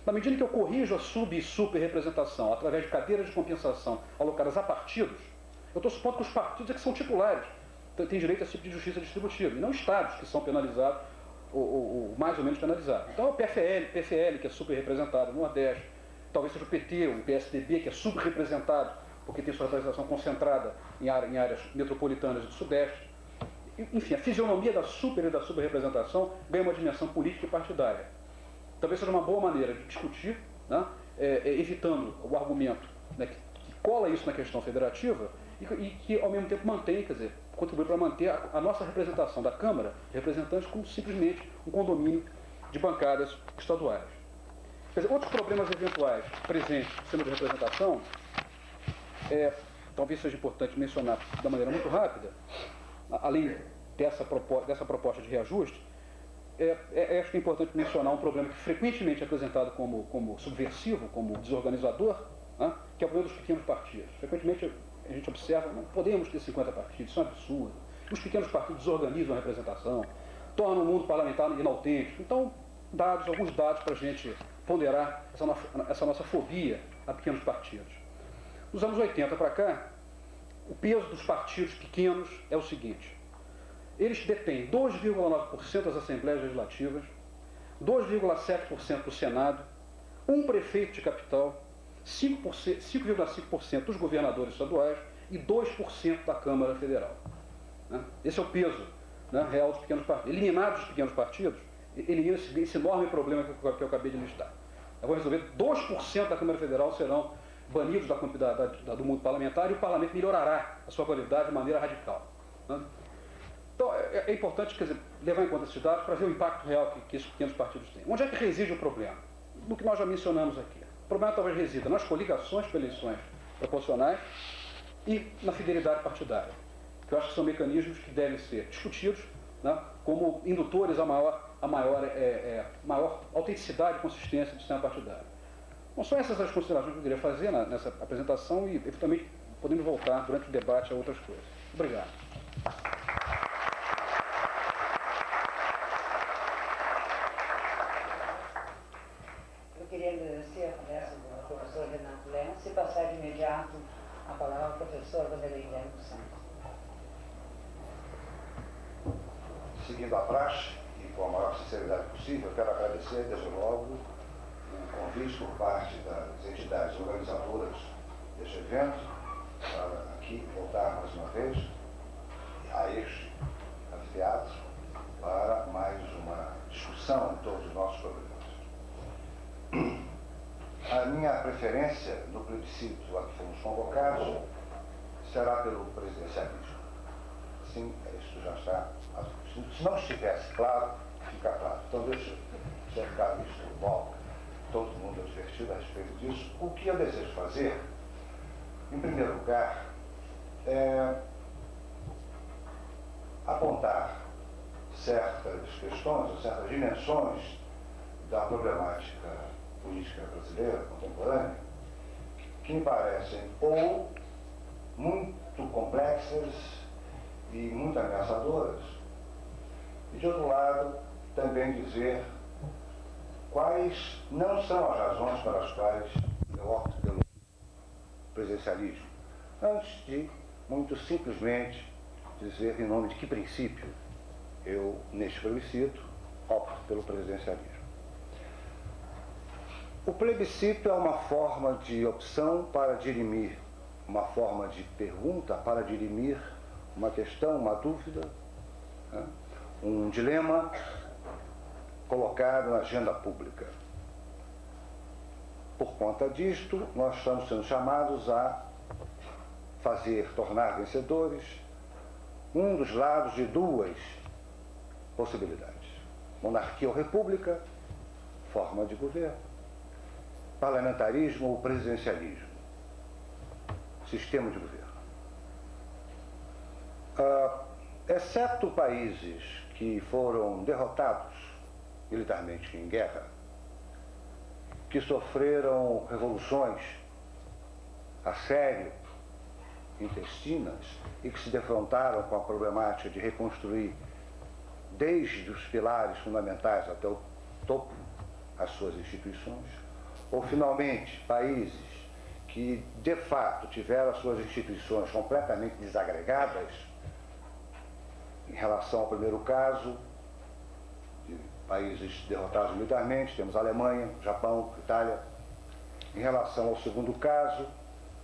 Na medida que eu corrijo a sub e superrepresentação através de cadeiras de compensação alocadas a partidos, eu estou supondo que os partidos é que são titulares, têm direito a esse tipo de justiça distributiva, e não estados que são penalizados ou mais ou menos penalizados. Então é o PFL que é superrepresentado no Nordeste, talvez seja o PT, o PSDB que é subrepresentado porque tem sua representação concentrada em áreas metropolitanas do Sudeste. Enfim, a fisionomia da super e da subrepresentação ganha uma dimensão política e partidária. Talvez seja uma boa maneira de discutir, né, evitando o argumento, né, que cola isso na questão federativa e que, ao mesmo tempo, mantém, quer dizer, contribui para manter a nossa representação da Câmara de Representantes como simplesmente um condomínio de bancadas estaduais. Quer dizer, outros problemas eventuais presentes no sistema de representação, talvez seja importante mencionar da maneira muito rápida, além dessa proposta de reajuste, acho que é importante mencionar um problema que frequentemente é apresentado como subversivo, como desorganizador, né, que é o problema dos pequenos partidos. Frequentemente a gente observa, não podemos ter 50 partidos, isso é um absurdo. Os pequenos partidos desorganizam a representação, tornam o mundo parlamentar inautêntico. Então, alguns dados para a gente ponderar essa nossa fobia a pequenos partidos. Dos anos 80 para cá, o peso dos partidos pequenos é o seguinte: eles detêm 2,9% das assembleias legislativas, 2,7% do Senado, um prefeito de capital, 5,5% dos governadores estaduais e 2% da Câmara Federal. Esse é o peso, né, real dos pequenos partidos. Eliminados os pequenos partidos, elimina esse enorme problema que eu acabei de listar. Eu vou resolver: 2% da Câmara Federal serão banidos do mundo parlamentar e o parlamento melhorará a sua qualidade de maneira radical. Né? Então, é importante, quer dizer, levar em conta esses dados para ver o impacto real que esses pequenos partidos têm. Onde é que reside o problema? No que nós já mencionamos aqui. O problema talvez resida nas coligações para eleições proporcionais e na fidelidade partidária, que eu acho que são mecanismos que devem ser discutidos, né, como indutores a maior autenticidade e consistência do sistema partidário. Bom, são essas as considerações que eu queria fazer nessa apresentação e, eventualmente, podemos voltar durante o debate a outras coisas. Obrigado. Eu queria agradecer a palestra do professor Renato Lenz e passar de imediato a palavra ao professor Vanderlei Guilherme Santos. Seguindo a praxe e com a maior sinceridade possível, eu quero agradecer, desde logo, o convite por parte das entidades organizadoras deste evento para aqui voltar mais uma vez a este anfiteatro para mais uma discussão em todos os nossos problemas. A minha preferência no plebiscito a que fomos convocados será pelo presidencialismo. Sim, isso já está. Se não estivesse claro, fica claro. Então deixa ficar isto logo, todo mundo advertido a respeito disso. O que eu desejo fazer, em primeiro lugar, é apontar certas questões, ou certas dimensões da problemática política brasileira contemporânea, que me parecem ou muito complexas e muito ameaçadoras, e de outro lado também dizer quais não são as razões para as quais eu opto pelo presidencialismo, antes de muito simplesmente dizer em nome de que princípio eu, neste plebiscito, opto pelo presidencialismo. O plebiscito é uma forma de opção para dirimir, uma forma de pergunta para dirimir uma questão, uma dúvida, né? Um dilema colocado na agenda pública. Por conta disto, nós estamos sendo chamados a tornar vencedores um dos lados de duas possibilidades: monarquia ou república, forma de governo; parlamentarismo ou presidencialismo, sistema de governo. Exceto países que foram derrotados militarmente em guerra, que sofreram revoluções a sério, intestinas, e que se defrontaram com a problemática de reconstruir desde os pilares fundamentais até o topo as suas instituições, ou finalmente países que de fato tiveram as suas instituições completamente desagregadas. Em relação ao primeiro caso, de países derrotados militarmente, temos a Alemanha, Japão, Itália. Em relação ao segundo caso,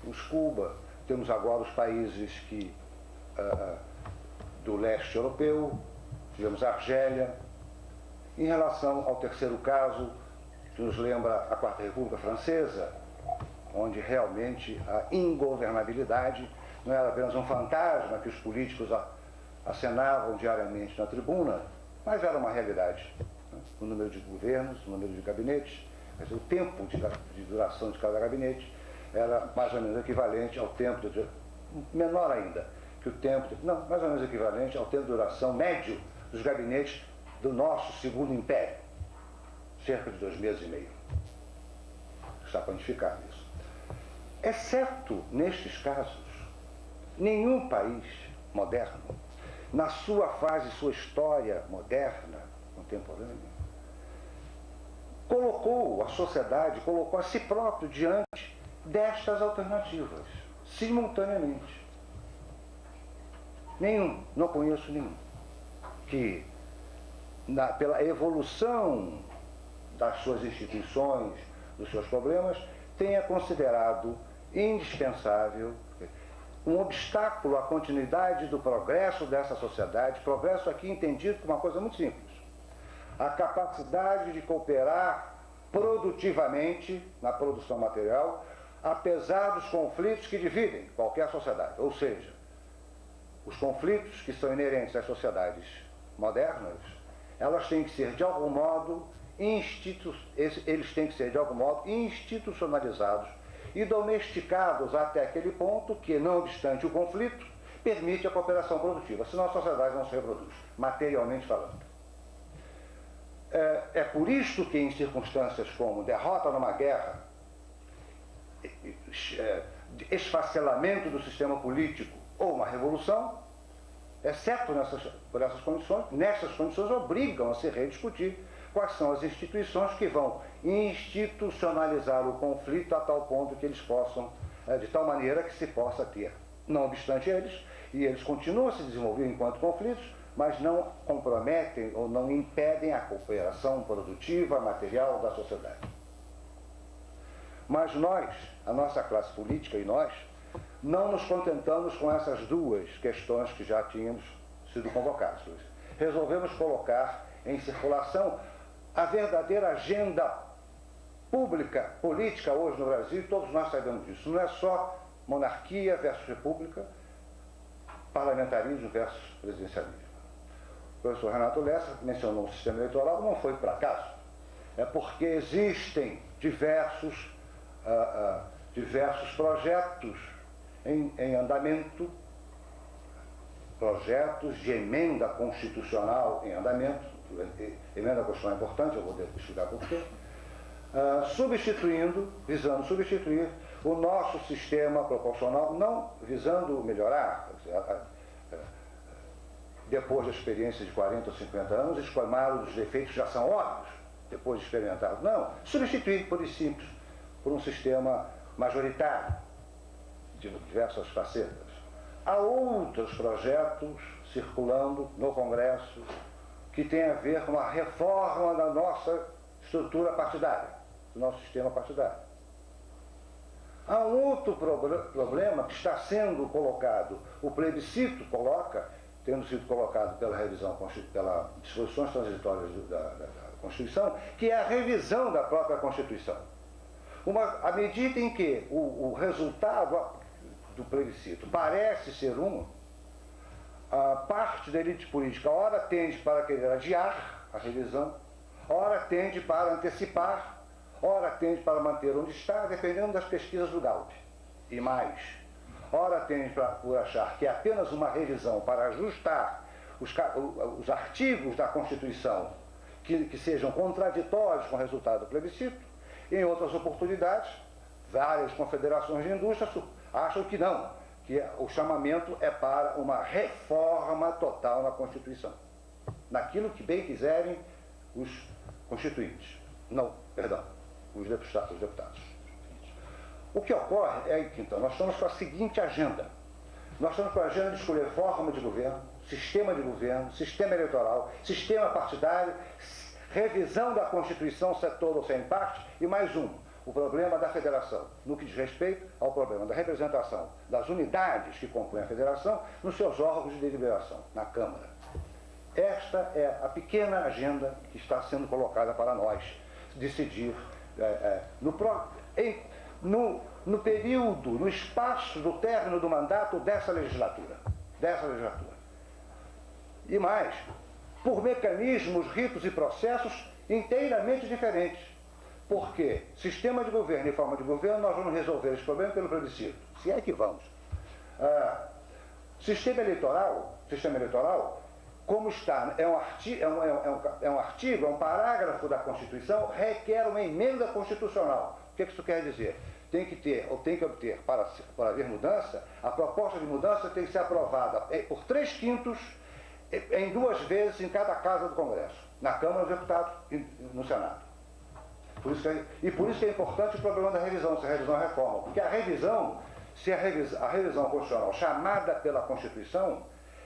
temos Cuba, temos agora os países do leste europeu, tivemos a Argélia. Em relação ao terceiro caso, que nos lembra a Quarta República Francesa, onde realmente a ingovernabilidade não era apenas um fantasma que os políticos acenavam diariamente na tribuna, mas era uma realidade. O número de governos, o número de gabinetes, o tempo de duração de cada gabinete era mais ou menos equivalente ao tempo, menor ainda, que o tempo, não, mais ou menos equivalente ao tempo de duração médio dos gabinetes do nosso segundo império, cerca de 2 meses e meio. Está quantificado isso. Exceto nestes casos, nenhum país moderno, na sua fase, sua história moderna, contemporânea, colocou a sociedade, colocou a si próprio diante destas alternativas, simultaneamente. Nenhum, não conheço nenhum, que pela evolução das suas instituições, dos seus problemas, tenha considerado indispensável um obstáculo à continuidade do progresso dessa sociedade, progresso aqui entendido como uma coisa muito simples: a capacidade de cooperar produtivamente na produção material, apesar dos conflitos que dividem qualquer sociedade. Ou seja, os conflitos que são inerentes às sociedades modernas, elas têm que ser de algum modo eles têm que ser de algum modo institucionalizados e domesticados até aquele ponto que, não obstante o conflito, permite a cooperação produtiva, senão a sociedade não se reproduz, materialmente falando. É por isto que, em circunstâncias como derrota numa guerra, esfacelamento do sistema político ou uma revolução, exceto por essas condições, nessas condições obrigam a se rediscutir quais são as instituições que vão institucionalizar o conflito a tal ponto que eles possam, de tal maneira que se possa ter, não obstante eles continuam a se desenvolver enquanto conflitos, mas não comprometem ou não impedem a cooperação produtiva, material da sociedade. Mas nós, a nossa classe política e nós, não nos contentamos com essas duas questões que já tínhamos sido convocadas. Resolvemos colocar em circulação a verdadeira agenda pública, política hoje no Brasil, todos nós sabemos disso. Não é só monarquia versus república, parlamentarismo versus presidencialismo. O professor Renato Lessa mencionou o sistema eleitoral, não foi por acaso. É porque existem diversos projetos em andamento, projetos de emenda constitucional em andamento. Emenda constitucional é importante, eu vou explicar por quê. Visando substituir o nosso sistema proporcional, não visando melhorar, depois da experiência de 40 ou 50 anos, escolmá-lo dos defeitos já são óbvios, depois de experimentado. Não, substituir, por simples, por um sistema majoritário, de diversas facetas. Há outros projetos circulando no Congresso que têm a ver com a reforma da nossa estrutura partidária, do nosso sistema partidário. Há um outro problema que está sendo colocado, o plebiscito coloca, tendo sido colocado pela revisão, pelas disposições transitórias da Constituição, que é a revisão da própria Constituição. À medida em que o resultado do plebiscito parece ser a parte da elite política ora tende para querer adiar a revisão, ora tende para antecipar, ora tende para manter onde está, dependendo das pesquisas do Gallup. E mais, ora tende por achar que é apenas uma revisão para ajustar os artigos da Constituição que sejam contraditórios com o resultado do plebiscito. Em outras oportunidades, várias confederações de indústria acham que não, que o chamamento é para uma reforma total na Constituição. Naquilo que bem quiserem os constituintes. Não, perdão, os deputados. O que ocorre é que, então, nós estamos com a seguinte agenda. Nós estamos com a agenda de escolher forma de governo, sistema eleitoral, sistema partidário, revisão da Constituição, setor ou sem parte, e mais o problema da federação, no que diz respeito ao problema da representação das unidades que compõem a federação nos seus órgãos de deliberação, na Câmara. Esta é a pequena agenda que está sendo colocada para nós decidir no período, no espaço do término do mandato dessa legislatura. E mais, por mecanismos, ritos e processos inteiramente diferentes. Porque sistema de governo e forma de governo, nós vamos resolver esse problema pelo plebiscito. Se é que vamos. Sistema eleitoral, como está, é um parágrafo da Constituição, requer uma emenda constitucional. O que isso quer dizer? Tem que obter, para haver mudança, a proposta de mudança tem que ser aprovada por 3/5 em 2 vezes em cada casa do Congresso, na Câmara dos Deputados e no Senado. Por isso que é importante o problema da revisão, se a revisão é reforma. Porque a revisão constitucional chamada pela Constituição,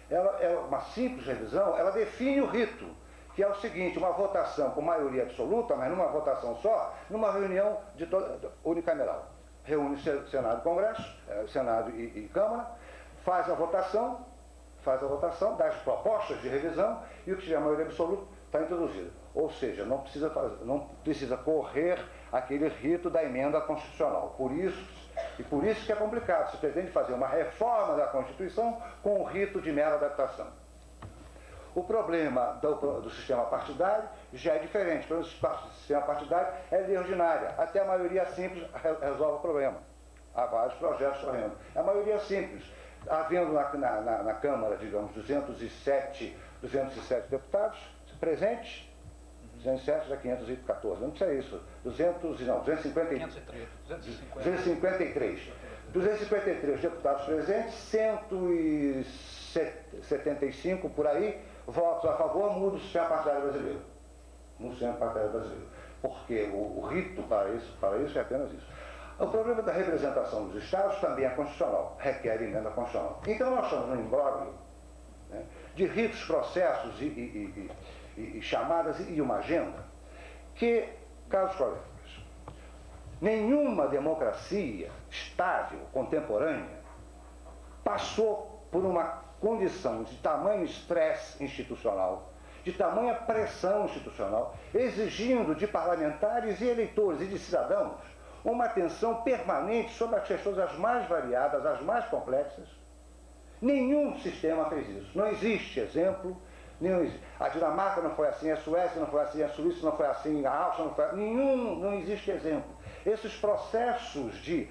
ela é uma simples revisão, ela define o rito, que é o seguinte: uma votação com maioria absoluta, mas numa votação só, numa reunião unicameral. Reúne Senado e Congresso, Senado e Câmara, faz a votação das propostas de revisão, e o que tiver maioria absoluta está introduzido. Ou seja, não precisa correr aquele rito da emenda constitucional. Por isso que é complicado. Se pretende fazer uma reforma da Constituição com o rito de mera adaptação. O problema do sistema partidário já é diferente. O sistema partidário é lei ordinária. Até a maioria simples resolve o problema. Há vários projetos correndo. A maioria simples, havendo na Câmara, digamos, 207 deputados presentes, 207 a 514, não sei isso, 253 deputados presentes, 175 por aí, votos a favor, muda o sistema partidário brasileiro. Porque o rito para isso é apenas isso. O problema da representação dos Estados também é constitucional, requer emenda constitucional. Então nós estamos num imbróglio, né, de ritos, processos e chamadas e uma agenda que, caros colegas, Nenhuma democracia estável, contemporânea, passou por uma condição de tamanho estresse institucional, de tamanha pressão institucional, exigindo de parlamentares e eleitores e de cidadãos uma atenção permanente sobre as questões as mais variadas, as mais complexas. Nenhum sistema fez isso. Não existe exemplo. A Dinamarca não foi assim, a Suécia não foi assim, a Suíça não foi assim, a Áustria não foi assim. Não existe exemplo. Esses processos de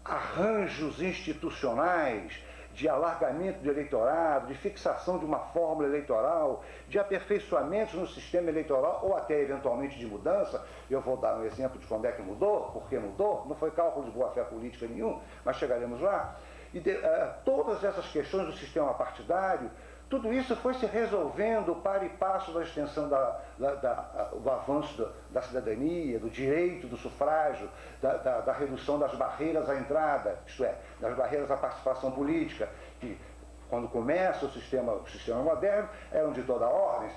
arranjos institucionais, de alargamento do eleitorado, de fixação de uma fórmula eleitoral, de aperfeiçoamentos no sistema eleitoral ou até eventualmente de mudança. Eu vou dar um exemplo de quando é que mudou, por que mudou, não foi cálculo de boa-fé política nenhum, mas chegaremos lá. E todas essas questões do sistema partidário, tudo isso foi se resolvendo para e passo da extensão do avanço da cidadania, do direito do sufrágio, da redução das barreiras à entrada, isto é, das barreiras à participação política, que quando começa o sistema moderno, eram de toda a ordem,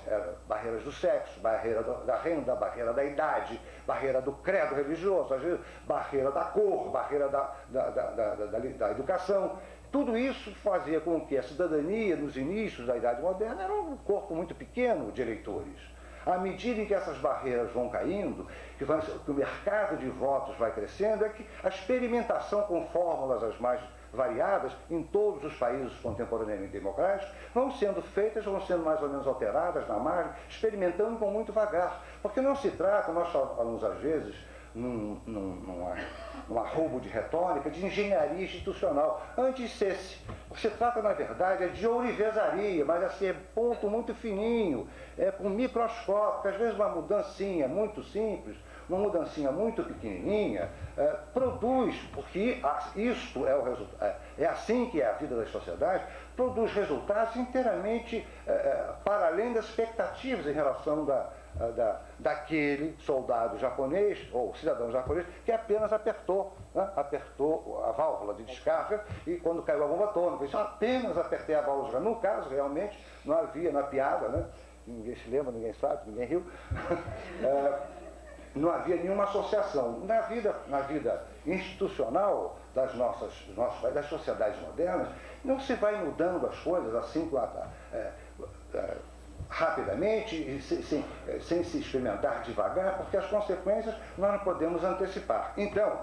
barreiras do sexo, barreira da renda, barreira da idade, barreira do credo religioso, às vezes barreira da cor, barreira da educação. Tudo isso fazia com que a cidadania, nos inícios da Idade Moderna, era um corpo muito pequeno de eleitores. À medida em que essas barreiras vão caindo, que o mercado de votos vai crescendo, é que a experimentação com fórmulas as mais variadas em todos os países contemporaneamente democráticos vão sendo feitas, vão sendo mais ou menos alteradas na margem, experimentando com muito vagar. Porque não se trata, nós falamos às vezes, num arrobo de retórica, de engenharia institucional. Antes se trata, na verdade, de ourivesaria, mas assim, é ponto muito fininho, com microscópico, às vezes uma mudancinha muito simples, uma mudancinha muito pequenininha, produz, porque isto é o resultado, é assim que é a vida das sociedades, produz resultados inteiramente para além das expectativas em relação daquele soldado japonês, ou cidadão japonês, que apenas apertou a válvula de descarga e quando caiu a bomba atômica, isso apenas apertei a válvula de descarga. No caso, realmente, não havia, na piada, né? Ninguém se lembra, ninguém sabe, ninguém riu, não havia nenhuma associação. Na vida institucional das sociedades modernas, não se vai mudando as coisas assim rapidamente e sem se experimentar devagar, porque as consequências nós não podemos antecipar. Então,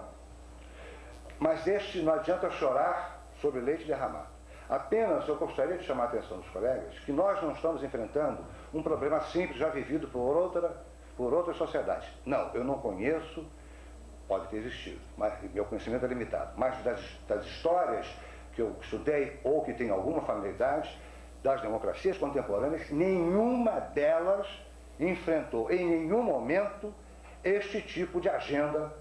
mas não adianta chorar sobre leite derramado. Apenas eu gostaria de chamar a atenção dos colegas que nós não estamos enfrentando um problema simples já vivido por outras sociedades. Não, eu não conheço, pode ter existido, mas meu conhecimento é limitado, mas das histórias que eu estudei ou que tenho alguma familiaridade, das democracias contemporâneas, nenhuma delas enfrentou em nenhum momento este tipo de agenda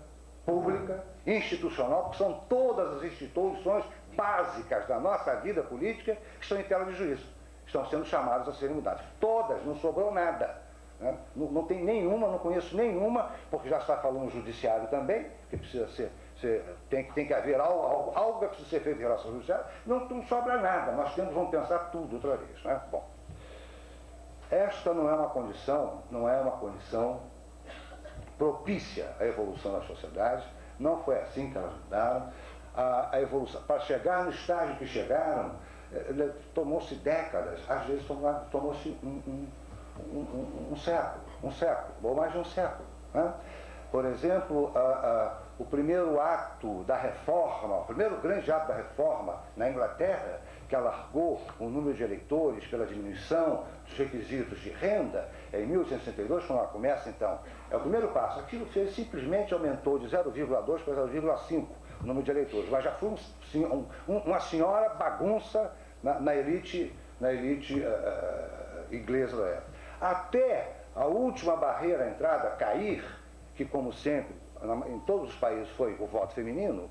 pública, institucional, porque são todas as instituições básicas da nossa vida política que estão em tela de juízo, estão sendo chamadas a serem mudadas. Todas, não sobrou nada. Né? Não tem nenhuma, não conheço nenhuma, porque já está falando o judiciário também, que precisa tem que haver algo que precisa ser feito em relação ao judiciário, não sobra nada, vamos pensar tudo outra vez. Né? Bom, esta não é uma condição propícia à evolução das sociedades, não foi assim que elas mudaram. A evolução, para chegar no estágio que chegaram, tomou-se décadas, às vezes tomou-se um século, ou mais de um século. Né? Por exemplo, o primeiro ato da reforma, o primeiro grande ato da reforma na Inglaterra, que alargou o número de eleitores pela diminuição dos requisitos de renda, é em 1862, quando ela começa, então, é o primeiro passo. Aquilo simplesmente aumentou de 0,2 para 0,5 o número de eleitores, mas já foi uma senhora bagunça na elite inglesa da época. Até a última barreira à entrada cair, que como sempre, em todos os países foi o voto feminino,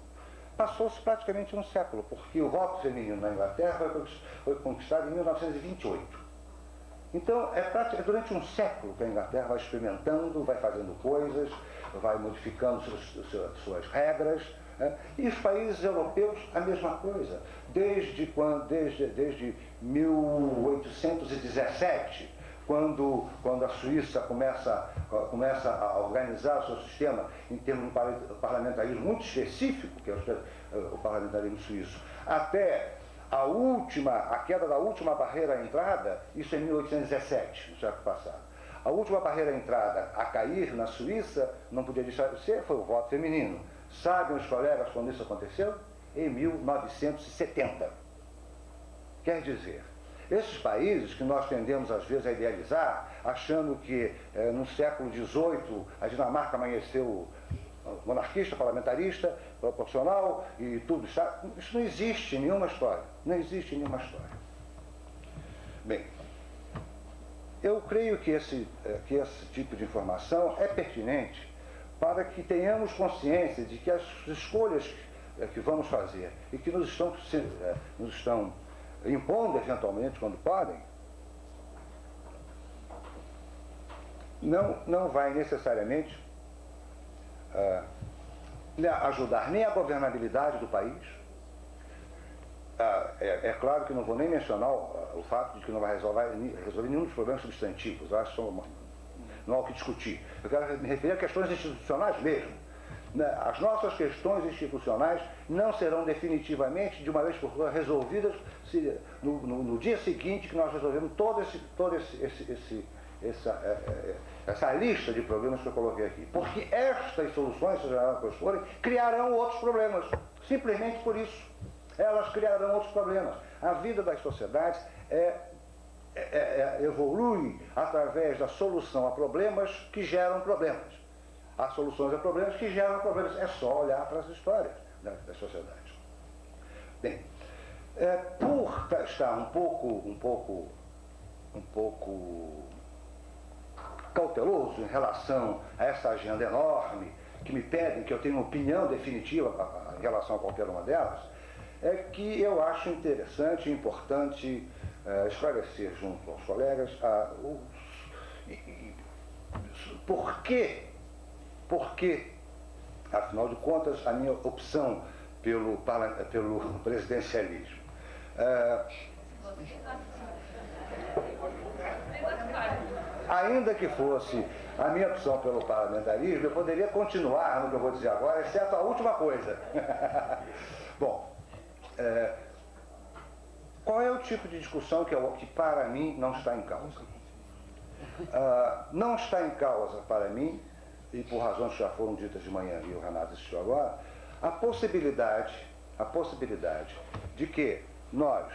passou-se praticamente um século, porque o voto feminino na Inglaterra foi conquistado em 1928. Então, é durante um século que a Inglaterra vai experimentando, vai fazendo coisas, vai modificando suas regras, né? E os países europeus, a mesma coisa. Desde 1817, quando a Suíça começa a organizar o seu sistema em termos de parlamentarismo muito específico, que é o parlamentarismo suíço, até a queda da última barreira à entrada, isso em 1817, no século passado. A última barreira à entrada a cair na Suíça, não podia deixar de ser, foi o voto feminino. Sabem os colegas quando isso aconteceu? Em 1970. Quer dizer, esses países que nós tendemos às vezes a idealizar, achando que no século XVIII a Dinamarca amanheceu monarquista, parlamentarista, proporcional e tudo isso não existe em nenhuma história. Não existe em nenhuma história. Bem, eu creio que esse tipo de informação é pertinente para que tenhamos consciência de que as escolhas que vamos fazer e que nos estão impondo eventualmente quando podem, não vai necessariamente ajudar nem a governabilidade do país. É claro que não vou nem mencionar o fato de que não vai resolver nenhum dos problemas substantivos. Eu acho que não há o que discutir. Eu quero me referir a questões institucionais mesmo. As nossas questões institucionais não serão definitivamente, de uma vez por todas, resolvidas no dia seguinte que nós resolvemos essa lista de problemas que eu coloquei aqui. Porque estas soluções, seja elas quais forem, criarão outros problemas. Simplesmente por isso. Elas criarão outros problemas. A vida das sociedades evolui através da solução a problemas que geram problemas. Há soluções a problemas que geram problemas. É só olhar para as histórias das sociedades. Bem, por estar um pouco cauteloso em relação a essa agenda enorme, que me pedem que eu tenha uma opinião definitiva em relação a qualquer uma delas, é que eu acho interessante e importante esclarecer junto aos colegas por que, afinal de contas, a minha opção pelo presidencialismo. Ainda que fosse a minha opção pelo parlamentarismo, eu poderia continuar no que eu vou dizer agora, exceto a última coisa. Bom, qual é o tipo de discussão que para mim não está em causa? Não está em causa para mim, e por razões que já foram ditas de manhã e o Renato assistiu agora, a possibilidade de que nós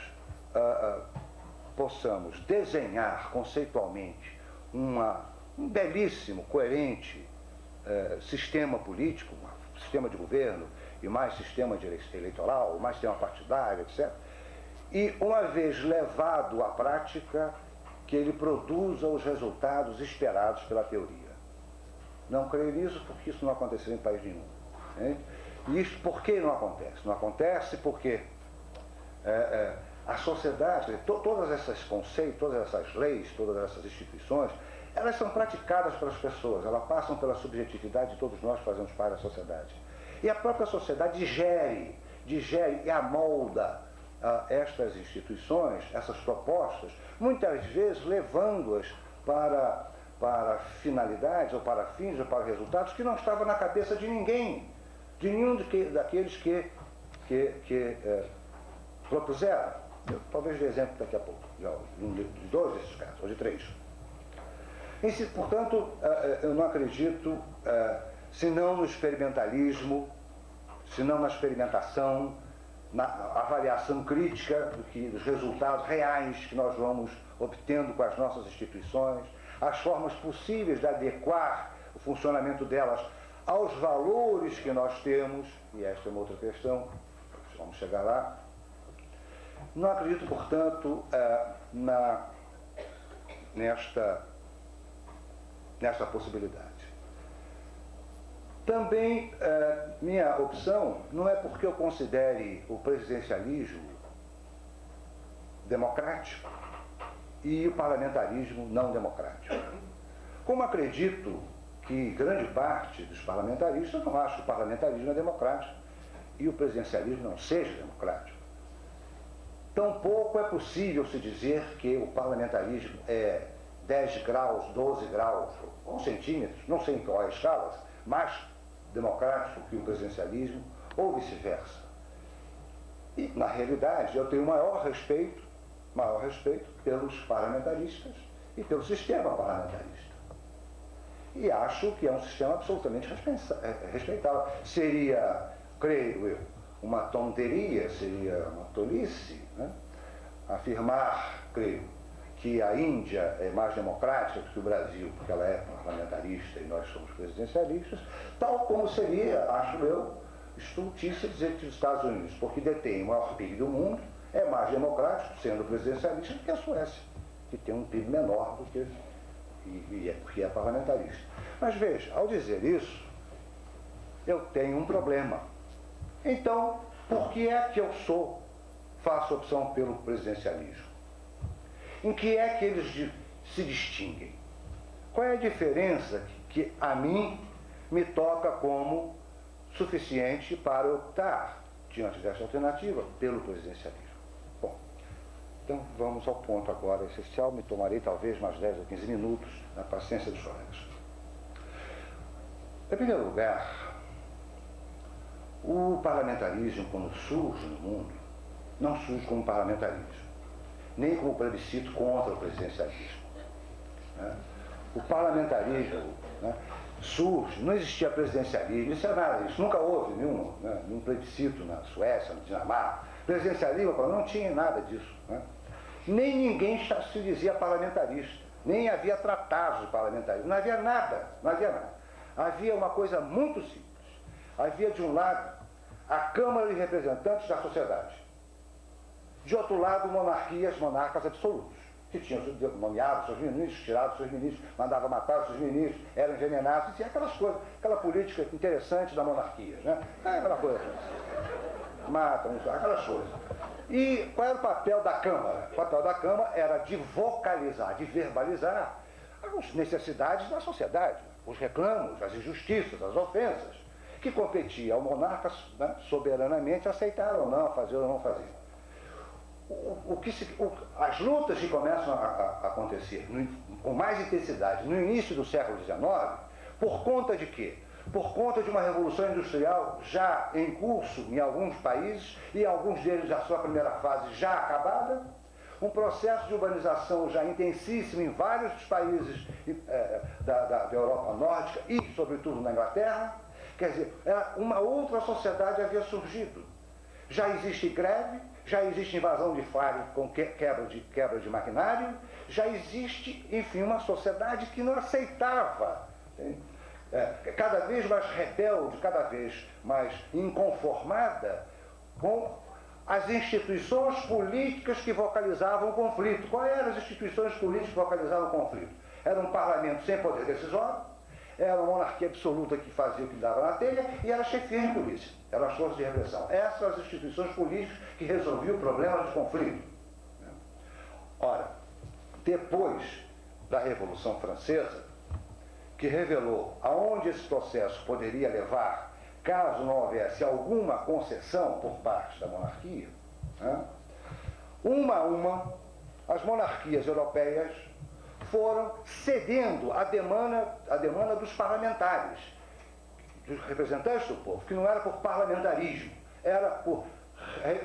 possamos desenhar conceitualmente um belíssimo, coerente sistema político, sistema de governo, e mais sistema eleitoral, mais sistema partidário, etc. E, uma vez levado à prática, que ele produza os resultados esperados pela teoria. Não creio nisso porque isso não aconteceu em país nenhum. Hein? E isso por que não acontece? Não acontece porque a sociedade, todos esses conceitos, todas essas leis, todas essas instituições, elas são praticadas pelas pessoas, elas passam pela subjetividade de todos nós que fazemos parte da sociedade. E a própria sociedade digere e amolda estas instituições, essas propostas, muitas vezes levando-as para finalidades, ou para fins, ou para resultados que não estavam na cabeça de ninguém, de nenhum daqueles que propuseram. Eu talvez dê exemplo daqui a pouco, de dois desses casos, ou de três. Portanto, eu não acredito, senão no experimentalismo, senão na experimentação, na avaliação crítica dos resultados reais que nós vamos obtendo com as nossas instituições, as formas possíveis de adequar o funcionamento delas aos valores que nós temos, e esta é uma outra questão, vamos chegar lá. Não acredito, portanto, nesta possibilidade. Também, minha opção não é porque eu considere o presidencialismo democrático e o parlamentarismo não democrático. Como acredito que grande parte dos parlamentaristas não acha que o parlamentarismo é democrático e o presidencialismo não seja democrático, tampouco é possível se dizer que o parlamentarismo é 10 graus, 12 graus, ou centímetros, não sei em qual é a escala, mais democrático que o presidencialismo, ou vice-versa. E, na realidade, eu tenho maior respeito pelos parlamentaristas e pelo sistema parlamentarista. E acho que é um sistema absolutamente respeitável. Seria, creio eu, uma tonteria, seria uma tolice, né? Afirmar, creio, que a Índia é mais democrática do que o Brasil, porque ela é parlamentarista e nós somos presidencialistas, tal como seria, acho eu, estultícia dizer que os Estados Unidos, porque detém o maior PIB do mundo, é mais democrático, sendo presidencialista, do que a Suécia, que tem um PIB menor do que porque é parlamentarista. Mas veja, ao dizer isso, eu tenho um problema. Então, por que é que eu faço opção pelo presidencialismo? Em que é que eles se distinguem? Qual é a diferença que a mim me toca como suficiente para optar, diante dessa alternativa, pelo presidencialismo? Bom, então vamos ao ponto agora essencial. Me tomarei talvez mais 10 ou 15 minutos na paciência dos colegas. Em primeiro lugar, o parlamentarismo, quando surge no mundo, não surge como parlamentarismo, nem como plebiscito contra o presidencialismo. O parlamentarismo, né, surge, não existia presidencialismo, isso é nada, isso nunca houve nenhum plebiscito na Suécia, na Dinamarca. Presidencialismo não tinha nada disso. Né? Nem ninguém se dizia parlamentarista, nem havia tratados de parlamentarismo, não havia nada, não havia nada. Havia uma coisa muito simples. Havia, de um lado, a Câmara de Representantes da sociedade. De outro lado, monarcas absolutos, que tinham nomeado seus ministros, tirado seus ministros, mandava matar seus ministros, eram envenenados, e aquelas coisas, aquela política interessante da monarquia, né? Aquela coisa. Matam, aquelas coisas. E qual era o papel da Câmara? O papel da Câmara era de vocalizar, de verbalizar as necessidades da sociedade, os reclamos, as injustiças, as ofensas, que competia ao monarca, né, soberanamente aceitar ou não, fazer ou não fazer. As lutas que começam a acontecer com mais intensidade no início do século XIX, por conta de quê? Por conta de uma revolução industrial já em curso em alguns países, e alguns deles a sua primeira fase já acabada, um processo de urbanização já intensíssimo em vários dos países da Europa nórdica e, sobretudo, na Inglaterra. Quer dizer, uma outra sociedade havia surgido. Já existe greve, já existe invasão de fábrica com quebra de maquinário, já existe, enfim, uma sociedade que não aceitava, cada vez mais rebelde, cada vez mais inconformada com as instituições políticas que vocalizavam o conflito. Quais eram as instituições políticas que vocalizavam o conflito? Era um parlamento sem poder decisório, era uma monarquia absoluta que fazia o que dava na telha, e era a chefia de polícia, eram as forças de repressão. Essas são as instituições políticas que resolviam o problema de conflito. Ora, depois da Revolução Francesa, que revelou aonde esse processo poderia levar, caso não houvesse alguma concessão por parte da monarquia, né, uma a uma, as monarquias europeias foram cedendo à demanda dos parlamentares, dos representantes do povo, que não era por parlamentarismo, era por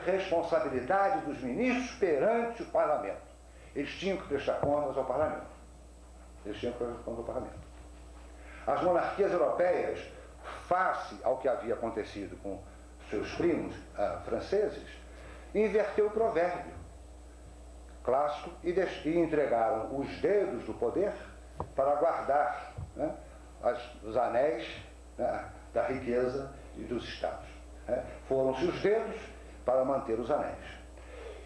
responsabilidade dos ministros perante o parlamento. Eles tinham que prestar contas ao parlamento. As monarquias europeias, face ao que havia acontecido com seus primos franceses, inverteu o provérbio clássico e entregaram os dedos do poder para guardar, né, os anéis, né, da riqueza e dos estados. Foram-se os dedos para manter os anéis.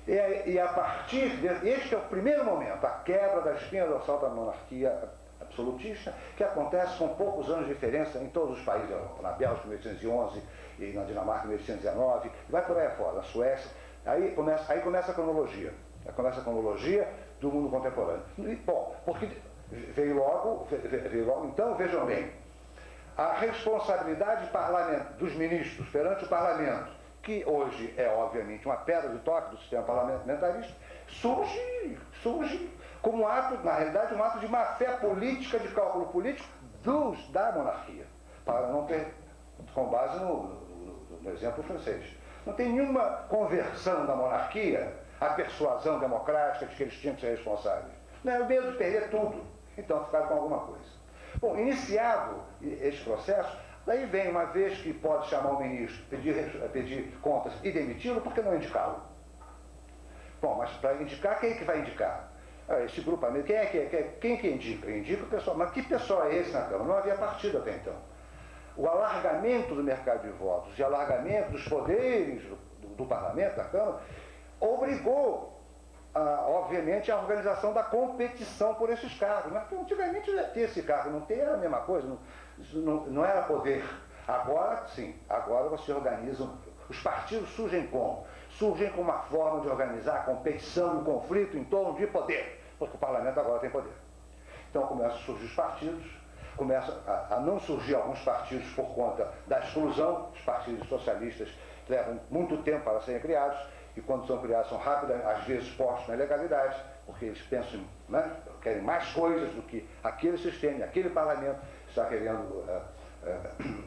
E a partir este é o primeiro momento, a quebra da espinha dorsal da monarquia absolutista, que acontece com poucos anos de diferença em todos os países da Europa. Na Bélgica, em 1811, e na Dinamarca, em 1819, vai por aí afora, na Suécia. Aí começa a cronologia. Começa a cronologia do mundo contemporâneo. E, bom, porque veio logo, então, vejam bem, a responsabilidade dos ministros perante o parlamento, que hoje é, obviamente, uma pedra de toque do sistema parlamentarista, surge como um ato, na realidade, um ato de má-fé política, de cálculo político da monarquia, para não ter, com base no exemplo francês. Não tem nenhuma conversão da monarquia à persuasão democrática de que eles tinham que ser responsáveis. Não é o medo de perder tudo. Então ficaram com alguma coisa. Bom, iniciado esse processo, daí vem, uma vez que pode chamar o ministro, pedir contas e demiti-lo, por que não indicá-lo? Bom, mas para indicar, quem é que vai indicar? Esse grupamento, quem que indica? Indica o pessoal. Mas que pessoal é esse na Câmara? Não havia partido até então. O alargamento do mercado de votos e alargamento dos poderes do parlamento, da Câmara, obrigou, obviamente, a organização da competição por esses cargos. Mas antigamente ter esse cargo, não ter era a mesma coisa, não era poder. Agora, sim, agora você organiza. Os partidos surgem como? Surgem como uma forma de organizar a competição e o conflito em torno de poder, porque o parlamento agora tem poder. Então começam a surgir os partidos, começam a não surgir alguns partidos por conta da exclusão. Os partidos socialistas levam muito tempo para serem criados, e quando são criados são rápidos, às vezes postos na ilegalidade, porque eles pensam, né, querem mais coisas do que aquele sistema, aquele parlamento está querendo,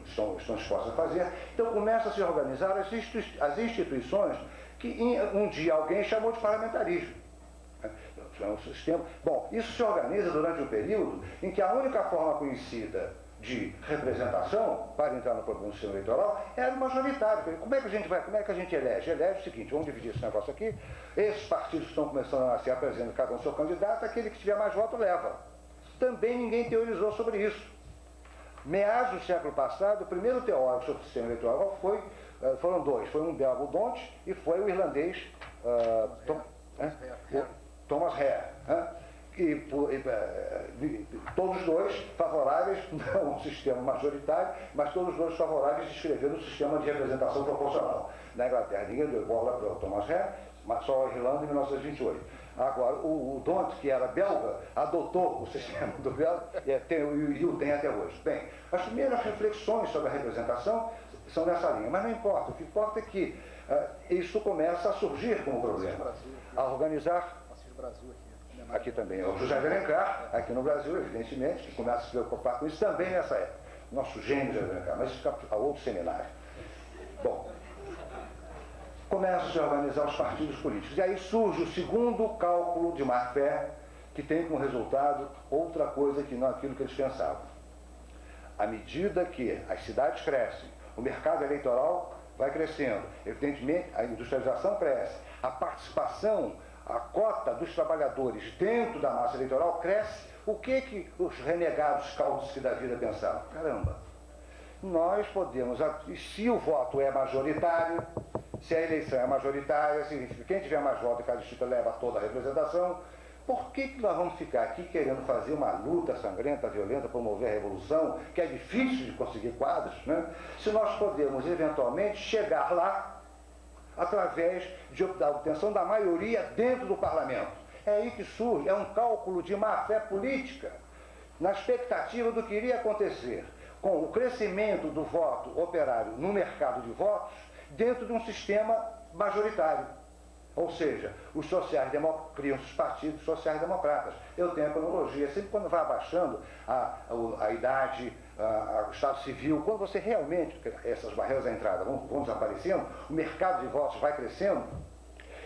estão dispostos a fazer. Então começam a se organizar as instituições que um dia alguém chamou de parlamentarismo. É um sistema. Bom, isso se organiza durante um período em que a única forma conhecida de representação para entrar no sistema eleitoral era o majoritário. Como é que a gente elege? Elege o seguinte: vamos dividir esse negócio aqui, esses partidos que estão começando a se apresentar, cada um seu candidato, aquele que tiver mais voto leva. Também ninguém teorizou sobre isso. Meados do século passado, o primeiro teórico sobre o sistema eleitoral foram dois. Foi um belga, o D'Hondt, e foi o irlandês Thomas Hare. Todos os dois favoráveis, não ao sistema majoritário, mas todos os dois favoráveis de escrever um sistema de representação proporcional. Na Inglaterra, ninguém deu bola para o Thomas Hare, mas só a Irlanda em 1928. Agora, o D'Hondt, que era belga, adotou o sistema do belga e o tem até hoje. Bem, as primeiras reflexões sobre a representação são nessa linha, mas não importa. O que importa é que isso começa a surgir como problema. A organizar... Aqui também é o José de Alencar, aqui no Brasil, evidentemente, que começa a se preocupar com isso também nessa época. Nosso gênio José de Alencar, mas isso fica a outro seminário. Bom, começam a se organizar os partidos políticos. E aí surge o segundo cálculo de má-fé, que tem como resultado outra coisa que não aquilo que eles pensavam. À medida que as cidades crescem, o mercado eleitoral vai crescendo, evidentemente a industrialização cresce, a participação, a cota dos trabalhadores dentro da massa eleitoral cresce. O que os renegados Kautsky da vida pensavam? Caramba, nós podemos, se o voto é majoritário, se a eleição é majoritária, significa que quem tiver mais voto em cada distrito leva toda a representação, por que nós vamos ficar aqui querendo fazer uma luta sangrenta, violenta, promover a revolução, que é difícil de conseguir quadros, né? Se nós podemos eventualmente chegar lá através da obtenção da maioria dentro do parlamento. É aí que surge, é um cálculo de má-fé política, na expectativa do que iria acontecer com o crescimento do voto operário no mercado de votos dentro de um sistema majoritário. Ou seja, os sociais-democratas criam os partidos sociais-democratas. Eu tenho a cronologia, sempre quando vai abaixando a idade, o estado civil, quando você realmente, essas barreiras à entrada vão desaparecendo, o mercado de votos vai crescendo,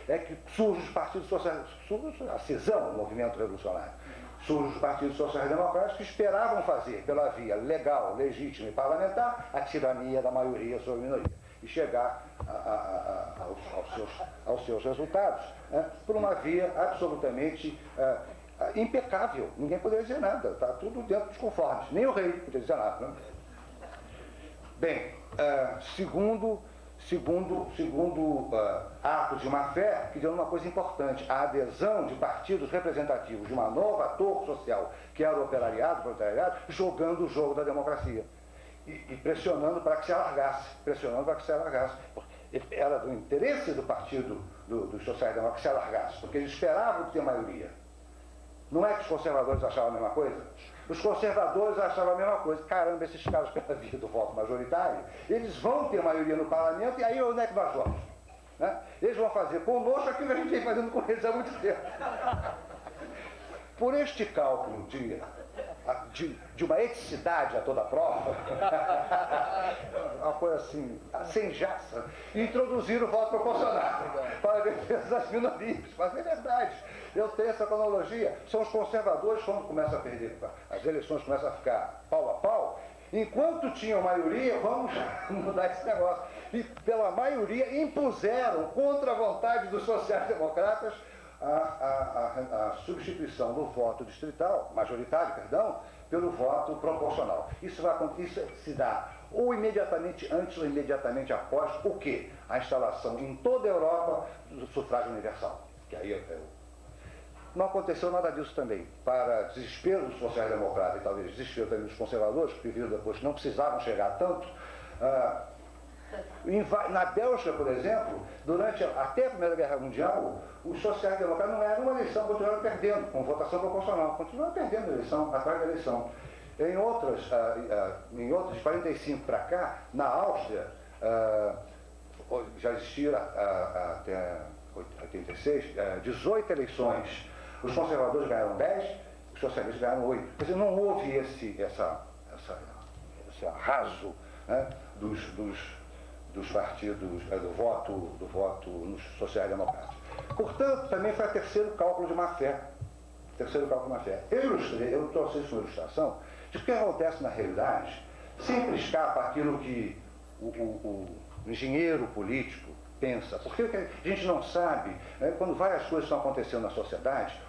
é que surgem os partidos sociais, surge a cisão do movimento revolucionário. Surgem os partidos sociais-democratas que esperavam fazer, pela via legal, legítima e parlamentar, a tirania da maioria sobre a minoria e chegar aos seus resultados, né, por uma via absolutamente impecável. Ninguém poderia dizer nada, está tudo dentro dos conformes, nem o rei poderia dizer nada. Né? Bem, segundo ato de má-fé, que deu uma coisa importante: a adesão de partidos representativos de uma nova ator social, que era o operariado, o proletariado, jogando o jogo da democracia. E pressionando para que se alargasse, Era do interesse do partido dos sociais-democratas que se alargasse, porque eles esperavam ter maioria. Não é que os conservadores achavam a mesma coisa? Os conservadores achavam a mesma coisa. Caramba, esses caras pela via do voto majoritário, eles vão ter maioria no parlamento, e aí onde é que nós vamos? Né? Eles vão fazer conosco aquilo que a gente vem fazendo com eles há muito tempo. Por este cálculo de uma eticidade a toda prova, uma coisa assim, sem jaça, introduzir o voto proporcional para a defesa das minorias. Mas é verdade, eu tenho essa cronologia. São os conservadores, quando começam a perder, as eleições começam a ficar pau a pau, enquanto tinham maioria, vamos mudar esse negócio. E pela maioria impuseram, contra a vontade dos sociais-democratas, a substituição do voto distrital, majoritário, perdão, pelo voto proporcional. Isso se dá ou imediatamente antes ou imediatamente após o quê? A instalação em toda a Europa do sufrágio universal. Que aí não aconteceu nada disso também. Para desespero dos sociais-democratas e talvez desespero também dos conservadores, que viram depois que não precisavam chegar a tanto, na Bélgica, por exemplo, até a Primeira Guerra Mundial, os sociais-democratas não eram uma eleição, continuaram perdendo, com votação proporcional, continuaram perdendo a eleição, atrás da eleição. Em outras, de 45 para cá, na Áustria, já existiram até 86, 18 eleições. Os conservadores ganharam 10, os socialistas ganharam 8. Quer dizer, não houve esse arraso, né, dos partidos, do voto nos sociais-democratas. Portanto, também foi o terceiro cálculo de má-fé. Eu trouxe isso como ilustração de que acontece na realidade, sempre escapa aquilo que o engenheiro político pensa. Porque a gente não sabe, né, quando várias coisas estão acontecendo na sociedade,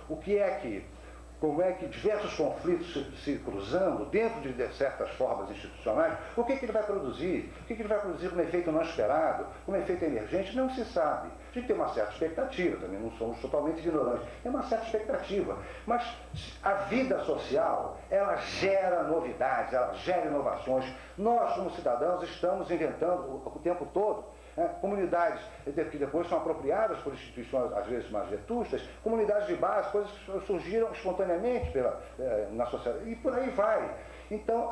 como é que diversos conflitos se cruzando dentro de certas formas institucionais, o que ele vai produzir? O que ele vai produzir como efeito não esperado, como efeito emergente? Não se sabe. A gente tem uma certa expectativa, também não somos totalmente ignorantes, tem uma certa expectativa. Mas a vida social, ela gera novidades, ela gera inovações. Nós, como cidadãos, estamos inventando o tempo todo. Comunidades que depois são apropriadas por instituições, às vezes mais vetustas, comunidades de base, coisas que surgiram espontaneamente na sociedade, e por aí vai. Então,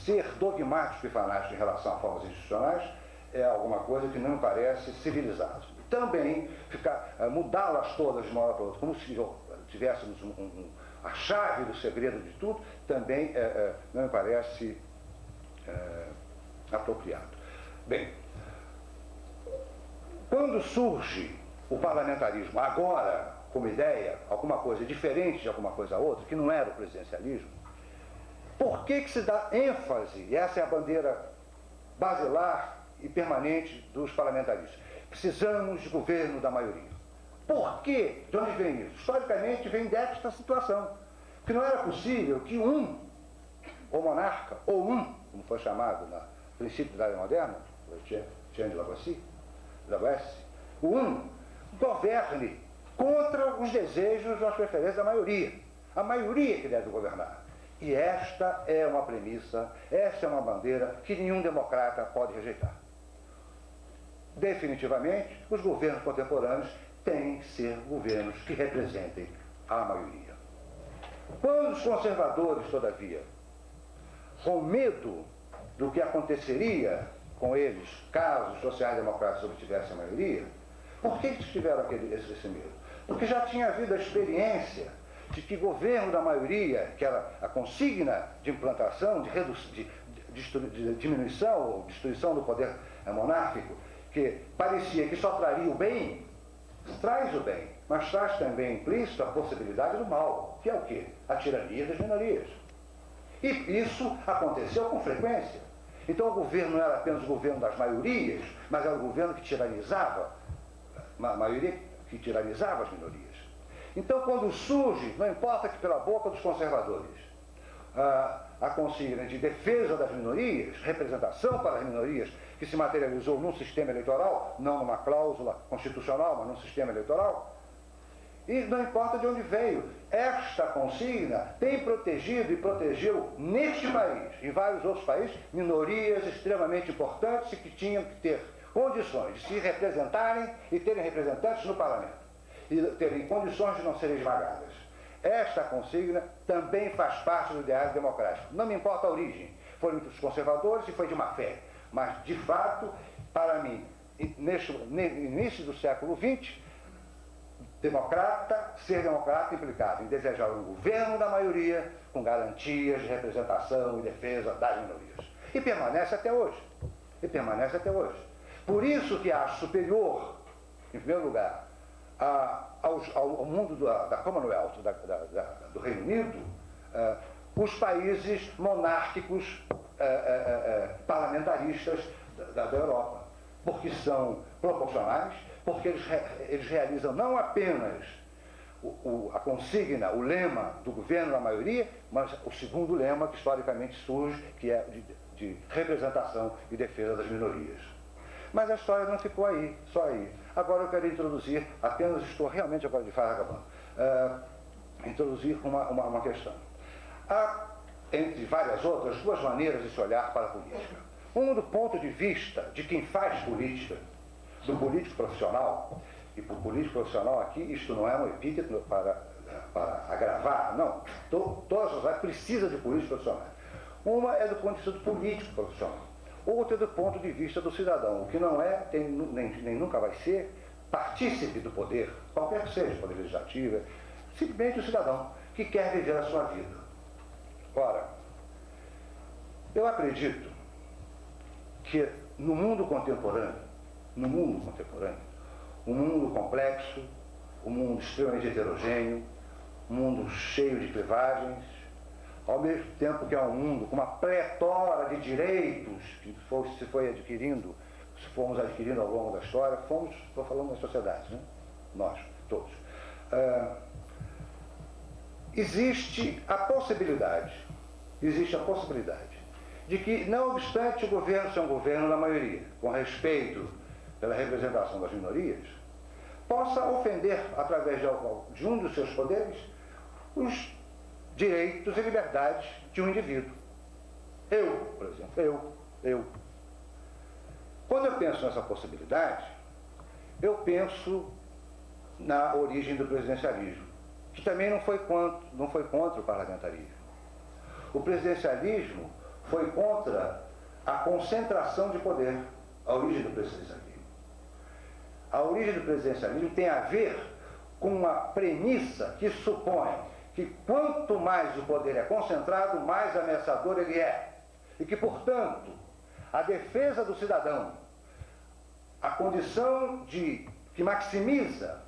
ser dogmático e fanático em relação a formas institucionais é alguma coisa que não me parece civilizado. Também mudá-las todas de uma hora para outra, como se tivéssemos a chave do segredo de tudo, também não me parece apropriado. Bem, quando surge o parlamentarismo agora como ideia, alguma coisa diferente de alguma coisa outra, que não era o presidencialismo, por que se dá ênfase, e essa é a bandeira basilar e permanente dos parlamentaristas, precisamos de governo da maioria? Por quê? De onde vem isso? Historicamente vem desta situação, que não era possível que o monarca, ou como foi chamado no princípio da Idade Moderna, Jean de Lavoisier, governe contra os desejos ou as preferências da maioria. A maioria que deve governar. E esta é uma premissa, esta é uma bandeira que nenhum democrata pode rejeitar. Definitivamente, os governos contemporâneos têm que ser governos que representem a maioria. Quando os conservadores, todavia, com medo do que aconteceria com eles, caso os sociais-democratas obtivessem a maioria, por que eles tiveram esse medo? Porque já tinha havido a experiência de que governo da maioria, que era a consigna de implantação, de diminuição ou destruição do poder monárquico, que parecia que só traria o bem, traz o bem, mas traz também implícito a possibilidade do mal, que é o quê? A tirania das minorias. E isso aconteceu com frequência. Então o governo não era apenas o governo das maiorias, mas era o governo que tiranizava, a maioria que tiranizava as minorias. Então quando surge, não importa que pela boca dos conservadores, a consigna de defesa das minorias, representação para as minorias, que se materializou num sistema eleitoral, não numa cláusula constitucional, mas num sistema eleitoral, e não importa de onde veio, esta consigna tem protegido e protegeu neste país, em vários outros países, minorias extremamente importantes e que tinham que ter condições de se representarem e terem representantes no parlamento, e terem condições de não serem esmagadas. Esta consigna também faz parte do ideário democrático. Não me importa a origem, foram dos conservadores e foi de má fé, mas, de fato, para mim, no início do século XX, ser democrata implicava em desejar um governo da maioria com garantias de representação e defesa das minorias. E permanece até hoje. Por isso que acho superior, em primeiro lugar, ao mundo da Commonwealth, do Reino Unido, os países monárquicos parlamentaristas da Europa, porque são proporcionais, porque eles realizam não apenas a consigna, o lema do governo da maioria, mas o segundo lema que historicamente surge, que é de representação e defesa das minorias. Mas a história não ficou aí, só aí. Agora eu quero introduzir, apenas estou realmente agora de farra acabando, introduzir uma questão. Há, entre várias outras, duas maneiras de se olhar para a política. Uma do ponto de vista de quem faz política, do político profissional, e por político profissional aqui, isto não é um epíteto para agravar, não. Toda a sociedade precisa de políticos profissionais. Uma é do ponto de vista do político profissional, outra é do ponto de vista do cidadão, o que não é, nem nunca vai ser, partícipe do poder, qualquer que seja, poder legislativo, simplesmente o cidadão que quer viver a sua vida. Ora, eu acredito que no mundo contemporâneo, um mundo complexo, um mundo extremamente heterogêneo, um mundo cheio de clivagens, ao mesmo tempo que é um mundo com uma pletora de direitos que se fomos adquirindo ao longo da história, estou falando das sociedades, né? Nós, todos. Existe a possibilidade de que, não obstante o governo ser um governo da maioria, com respeito pela representação das minorias, possa ofender, através de um dos seus poderes, os direitos e liberdades de um indivíduo. Eu, por exemplo, eu. Quando eu penso nessa possibilidade, eu penso na origem do presidencialismo, que também não foi contra o parlamentarismo. O presidencialismo foi contra a concentração de poder, a origem do presidencialismo. A origem do presidencialismo tem a ver com uma premissa que supõe que quanto mais o poder é concentrado, mais ameaçador ele é. E que, portanto, a defesa do cidadão, a condição que maximiza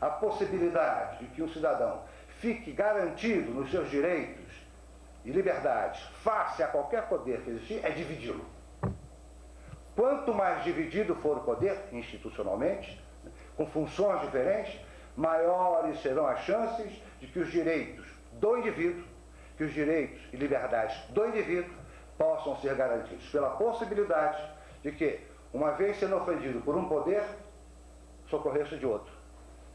a possibilidade de que um cidadão fique garantido nos seus direitos e liberdades face a qualquer poder que existir, é dividi-lo. Quanto mais dividido for o poder, institucionalmente, com funções diferentes, maiores serão as chances de que os direitos do indivíduo, que os direitos e liberdades do indivíduo possam ser garantidos pela possibilidade de que, uma vez sendo ofendido por um poder, socorresse de outro.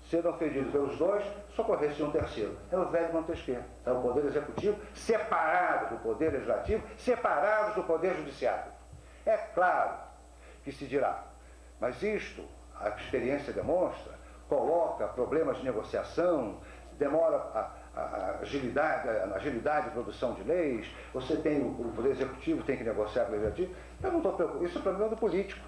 Sendo ofendido pelos dois, socorresse de um terceiro. É o velho Montesquieu. É o poder executivo separado do poder legislativo, separados do poder judiciário. É claro que se dirá, mas isto, a experiência demonstra, coloca problemas de negociação, demora a agilidade de produção de leis, você tem o poder executivo, tem que negociar com o legislativo. Eu não estou preocupado, isso é o problema do político.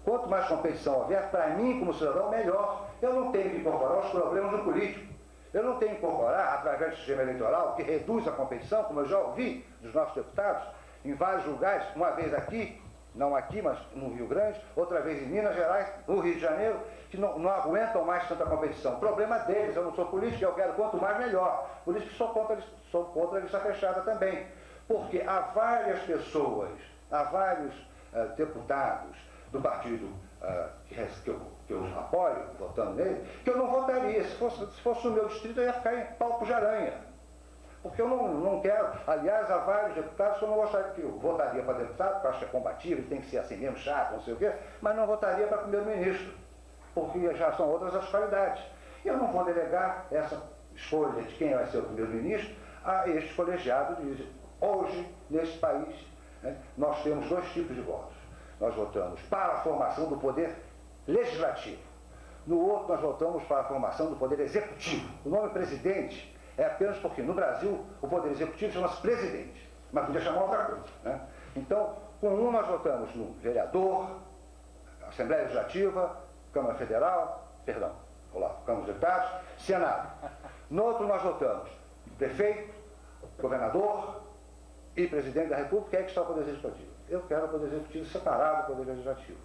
Quanto mais competição houver, para mim, como cidadão, melhor. Eu não tenho que incorporar os problemas do político. Eu não tenho que incorporar, através do sistema eleitoral, que reduz a competição, como eu já ouvi dos nossos deputados, em vários lugares, uma vez aqui, não aqui, mas no Rio Grande, outra vez em Minas Gerais, no Rio de Janeiro, que não aguentam mais tanta competição. O problema deles, eu não sou político, eu quero quanto mais melhor. Por isso que sou contra a lista fechada também. Porque há várias pessoas, há vários deputados do partido que eu apoio, votando nele, que eu não votaria. Se fosse no meu distrito, eu ia ficar em palco de aranha. Porque eu não quero. Aliás, há vários deputados que eu não gostaria, que eu votaria para deputado, porque eu acho que é combativo, ele tem que ser assim mesmo, chato, não sei o quê, mas não votaria para primeiro-ministro, porque já são outras as qualidades. E eu não vou delegar essa escolha de quem vai ser o primeiro-ministro a estes colegiados. Hoje, nesse país, né, nós temos dois tipos de votos. Nós votamos para a formação do poder legislativo. No outro, nós votamos para a formação do poder executivo. O nome presidente é apenas porque no Brasil o poder executivo chama-se presidente, mas podia chamar outra coisa, né? Então, com um nós votamos no vereador, Assembleia Legislativa, Câmara Federal, perdão, Câmara dos Deputados, Senado. No outro nós votamos prefeito, governador e presidente da República, é que está o Poder Executivo. Eu quero o Poder Executivo separado do Poder Legislativo.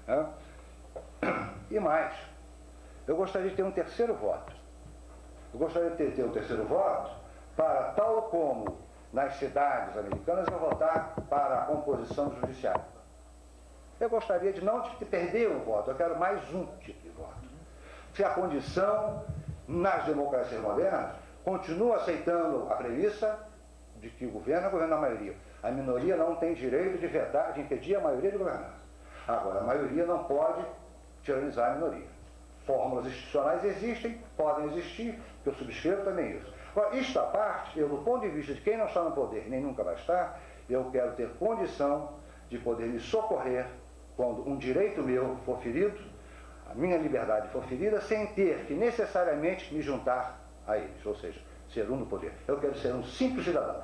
Né? E mais, eu gostaria de ter um terceiro voto. Eu gostaria de ter um terceiro voto para, tal como nas cidades americanas, eu votar para a composição do judiciário. Eu gostaria de não de perder um voto, eu quero mais um tipo de voto. Se a condição, nas democracias modernas, continua aceitando a premissa de que o governo é o governo da maioria. A minoria não tem direito de vetar, de impedir a maioria de governar. Agora, a maioria não pode tiranizar a minoria. Fórmulas institucionais existem, podem existir, que eu subscrevo também isso. Agora, isto à parte, eu, do ponto de vista de quem não está no poder, nem nunca vai estar, eu quero ter condição de poder me socorrer quando um direito meu for ferido, a minha liberdade for ferida, sem ter que necessariamente me juntar a eles, ou seja, ser um no poder. Eu quero ser um simples cidadão,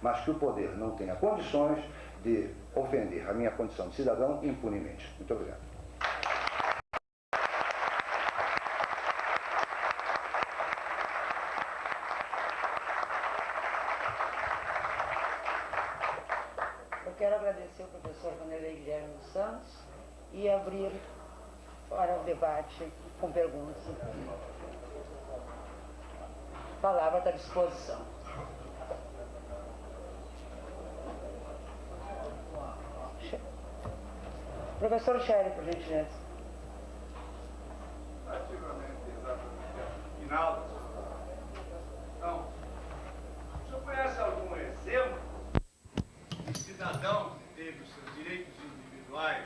mas que o poder não tenha condições de ofender a minha condição de cidadão impunemente. Muito obrigado. Eu quero agradecer ao professor Vanderlei Guilherme dos Santos e abrir para o debate com perguntas. A palavra está à disposição. Professor Chéri, por gentileza. Relativamente, exatamente, ao final da sua então, o senhor conhece algum exemplo de cidadão que teve os seus direitos individuais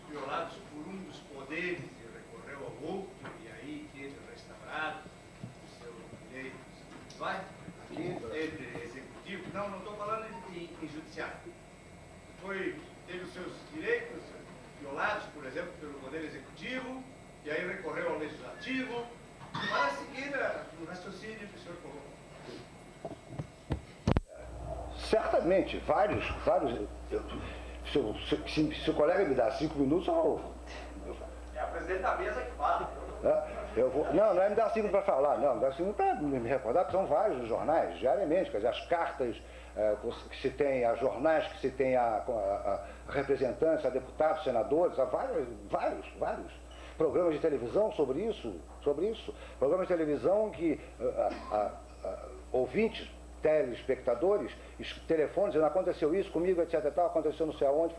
violados por um dos poderes e recorreu ao outro, e aí teve restaurado os seus direitos individuais? Teve executivo? Não estou falando em judiciário. Teve os seus direitos violados, por exemplo, pelo Poder Executivo, e aí recorreu ao Legislativo, para seguir o raciocínio que o senhor colocou. Certamente, vários. Se o colega me dá 5 minutos, eu vou. É a presidente da mesa que fala. Não é me dar 5 para falar, não, me dá 5 para me recordar, porque são vários nos jornais, diariamente, quer dizer, as cartas que se tem, a jornais que se tem a representantes, a deputados, senadores, há vários programas de televisão sobre isso, programas de televisão que ouvintes, telespectadores, telefones, dizendo, aconteceu isso comigo, etc, tal, aconteceu não sei aonde,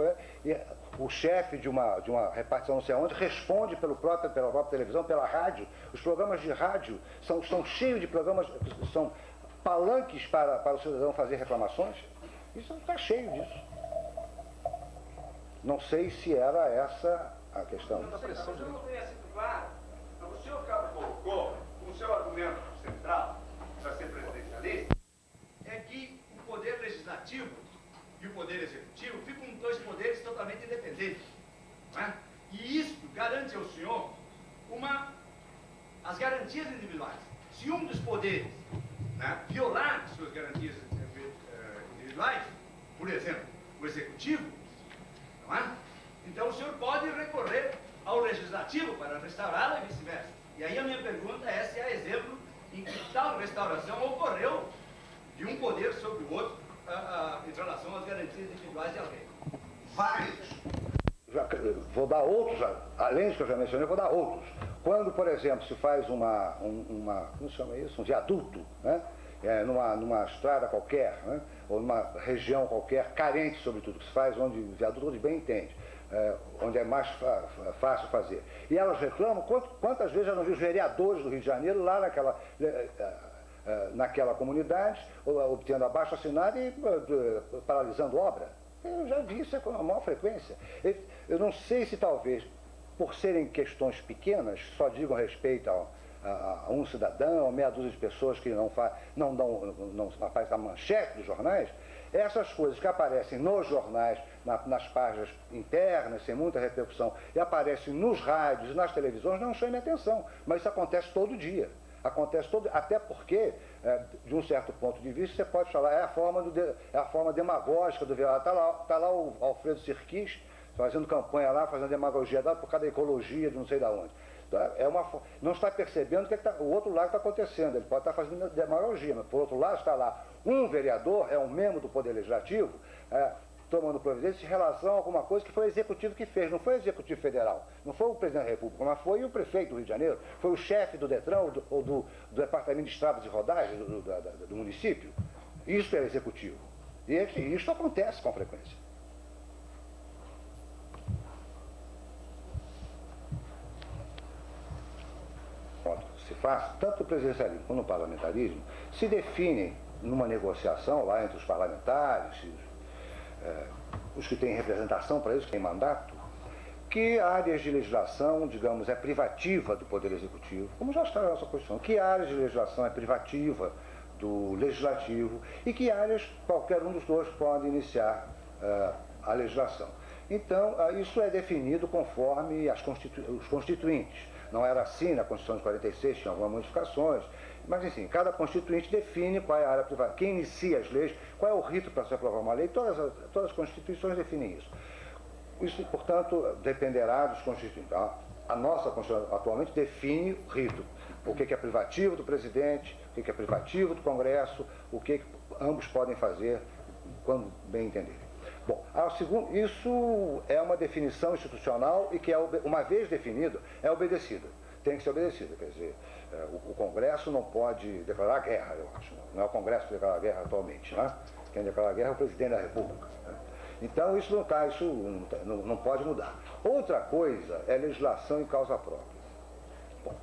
e o chefe de uma repartição não sei aonde responde pela própria televisão, pela rádio. Os programas de rádio são cheios de programas, são palanques para o cidadão fazer reclamações. Isso está cheio disso. Não sei se era essa a questão. O senhor não tenha sido claro. O senhor colocou, o seu argumento central para ser presidencialista, é que o Poder Legislativo e o Poder Executivo ficam dois poderes totalmente independentes. Não é? E isso garante ao senhor as garantias individuais. Se um dos poderes violar suas garantias individuais, por exemplo, o Executivo, não é? Então o senhor pode recorrer ao Legislativo para restaurá-la e vice-versa. E aí a minha pergunta é se há exemplo em que tal restauração ocorreu de um poder sobre o outro em relação às garantias individuais de alguém. Vários. Vou dar outros, além dos que eu já mencionei, vou dar outros. Quando, por exemplo, se faz como se chama isso? Um viaduto, né? Numa estrada qualquer, né? Ou numa região qualquer, carente sobretudo, que se faz onde o viaduto onde bem entende, onde é mais fácil fazer. E elas reclamam, quantas vezes já não vi os vereadores do Rio de Janeiro lá naquela comunidade, obtendo abaixo-assinado e paralisando obra. Eu já vi isso com a maior frequência. Eu não sei se talvez, por serem questões pequenas, só digam respeito a um cidadão, a meia dúzia de pessoas que não aparecem na manchete dos jornais, essas coisas que aparecem nos jornais, nas páginas internas, sem muita repercussão, e aparecem nos rádios e nas televisões, não chamam atenção. Mas isso acontece todo dia. Até porque, de um certo ponto de vista, você pode falar, é a forma demagógica do violador. Está lá o Alfredo Sirquis, fazendo campanha lá, fazendo demagogia lá por causa da ecologia de não sei de onde. Então, não está percebendo que o outro lado está acontecendo. Ele pode estar fazendo demagogia, mas por outro lado está lá um vereador, é um membro do Poder Legislativo, tomando providência em relação a alguma coisa que foi o Executivo que fez. Não foi o Executivo Federal, não foi o Presidente da República, mas foi o Prefeito do Rio de Janeiro, foi o chefe do Detran ou do Departamento de Estradas e Rodagens do município. Isso é o Executivo. E isso acontece com frequência. Se faz, tanto no presidencialismo como no parlamentarismo, se definem numa negociação lá entre os parlamentares, os que têm representação para isso, que têm mandato, que áreas de legislação, digamos, é privativa do Poder Executivo, como já está na nossa Constituição, que áreas de legislação é privativa do Legislativo e que áreas qualquer um dos dois pode iniciar a legislação. Então, isso é definido conforme os constituintes. Não era assim na Constituição de 46, tinha algumas modificações, mas, enfim, cada constituinte define qual é a área privada, quem inicia as leis, qual é o rito para se aprovar uma lei, todas as constituições definem isso. Isso, portanto, dependerá dos constituintes. A nossa Constituição atualmente define o rito, o que é privativo do presidente, o que é privativo do Congresso, o que ambos podem fazer quando bem entenderem. Bom, isso é uma definição institucional e que, uma vez definido, é obedecida. Tem que ser obedecida. Quer dizer, o Congresso não pode declarar guerra, eu acho. Não é o Congresso que declara guerra atualmente. Né? Quem declara guerra é o Presidente da República. Né? Então, isso não pode mudar. Outra coisa é legislação em causa própria. Bom,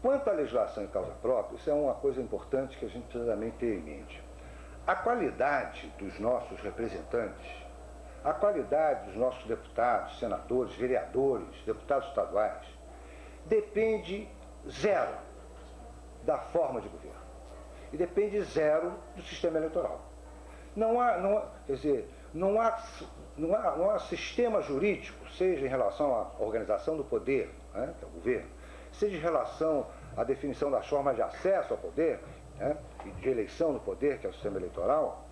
quanto à legislação em causa própria, isso é uma coisa importante que a gente precisa também ter em mente. A qualidade dos nossos representantes, a qualidade dos nossos deputados, senadores, vereadores, deputados estaduais, depende zero da forma de governo. E depende zero do sistema eleitoral. Não há sistema jurídico, seja em relação à organização do poder, né, que é o governo, seja em relação à definição das formas de acesso ao poder, né, e de eleição do poder, que é o sistema eleitoral,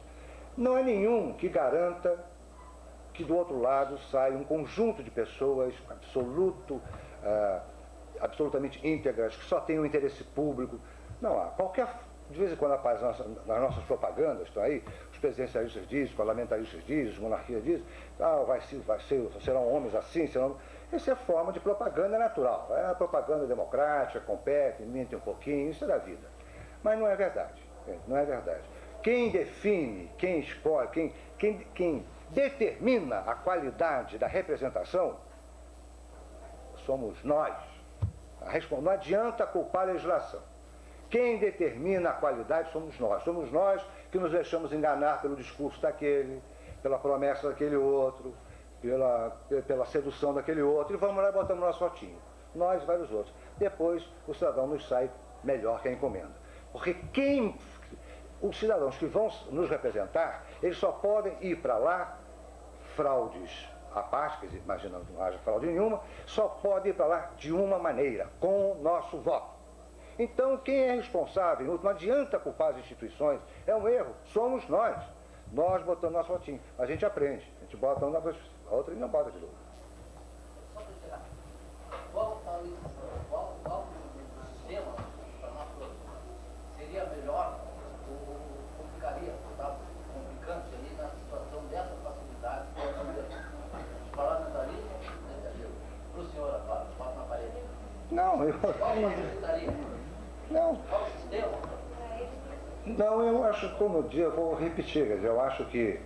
não há nenhum que garanta que do outro lado saia um conjunto de pessoas absolutamente íntegras, que só têm um interesse público. Não há. De vez em quando aparece nas nossas propagandas, estão aí, os presidencialistas dizem, os parlamentaristas dizem, os monarquistas dizem, serão homens assim, serão... Essa é forma de propaganda natural. É a propaganda democrática, compete, mente um pouquinho, isso é da vida. Mas não é verdade. Não é verdade. Quem define, quem escolhe, quem determina a qualidade da representação somos nós. Não adianta culpar a legislação. Quem determina a qualidade somos nós. Somos nós que nos deixamos enganar pelo discurso daquele, pela promessa daquele outro, pela sedução daquele outro, e vamos lá e botamos nosso votinho. Nós e vários outros. Depois o cidadão nos sai melhor que a encomenda. Porque os cidadãos que vão nos representar, eles só podem ir para lá, fraudes à parte, quer dizer, imaginando que não haja fraude nenhuma, só pode ir para lá de uma maneira, com o nosso voto. Então, quem é responsável, não adianta culpar as instituições, é um erro, somos nós. Nós botamos nosso votinho. A gente aprende, a gente bota uma coisa, a outra e não bota de novo. Só para tirar, qual sistema para nós todos seria melhor ou complicaria, está complicando aí na situação dessa facilidade parlamentarismo para o senhor agora, bota na parede. Não, eu... Qual facilitaria? Não. Qual sistema? Não, eu acho, como eu disse, eu vou repetir, quer dizer, eu acho que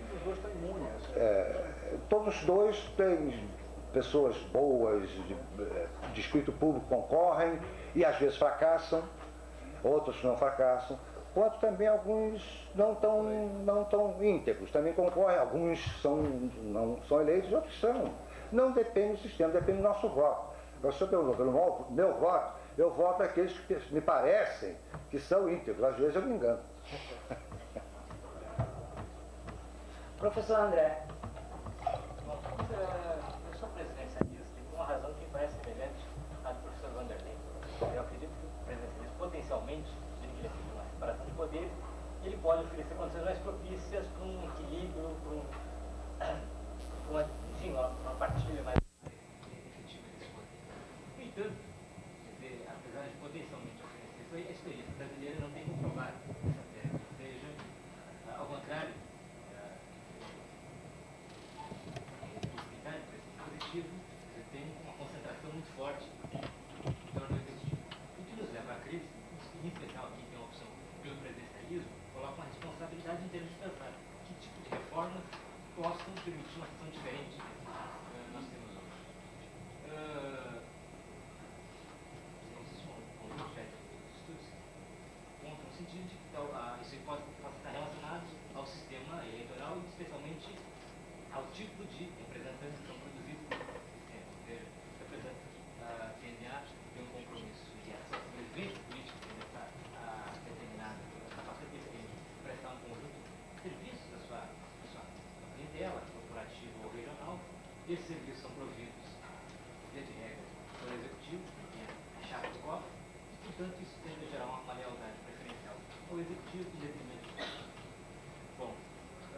todos os dois têm pessoas boas, de espírito público concorrem e às vezes fracassam, outros não fracassam, quanto também alguns não tão íntegros, também concorrem, alguns não são eleitos e outros são. Não depende do sistema, depende do nosso voto. Pelo meu voto, eu voto aqueles que me parecem que são íntegros, às vezes eu me engano. Professor André. Eu sou presidencialista e por uma razão que me parece semelhante à do professor Vanderlei. Eu acredito que o presidencialismo potencialmente, ele tem uma separação de poderes, ele pode oferecer condições mais propícias para um equilíbrio, para um sim, uma partilha mais efetiva desse poder. No entanto, quer dizer, apesar de potencialmente oferecer isso aí, a experiência brasileira não tem comprovado essa tese. Ou seja, ao contrário, possibilidade para esse dispositivo, você tem uma concentração muito forte em torno do executivo. O que nos leva à crise, em especial aqui tem a opção pelo presidencialismo, coloca uma responsabilidade em termos de pensar que tipo de reformas possam permitir uma ação diferente nós temos hoje. Não sei se um conjunto de estudos contra no sentido de que isso aí possa estar relacionado ao sistema eleitoral e especialmente ao tipo de representantes que são produzidos no sistema. Ou seja, representantes que tendem a ter um compromisso e a sobrevivência política a determinada capacidade que tem de prestar um conjunto de serviços da sua clientela, corporativa ou regional. Esses serviços são providos, via de regra, pelo executivo, que tem a chave do cofre, e, portanto, isso tende a gerar uma lealdade preferencial ao executivo em detrimento do cofre. Bom,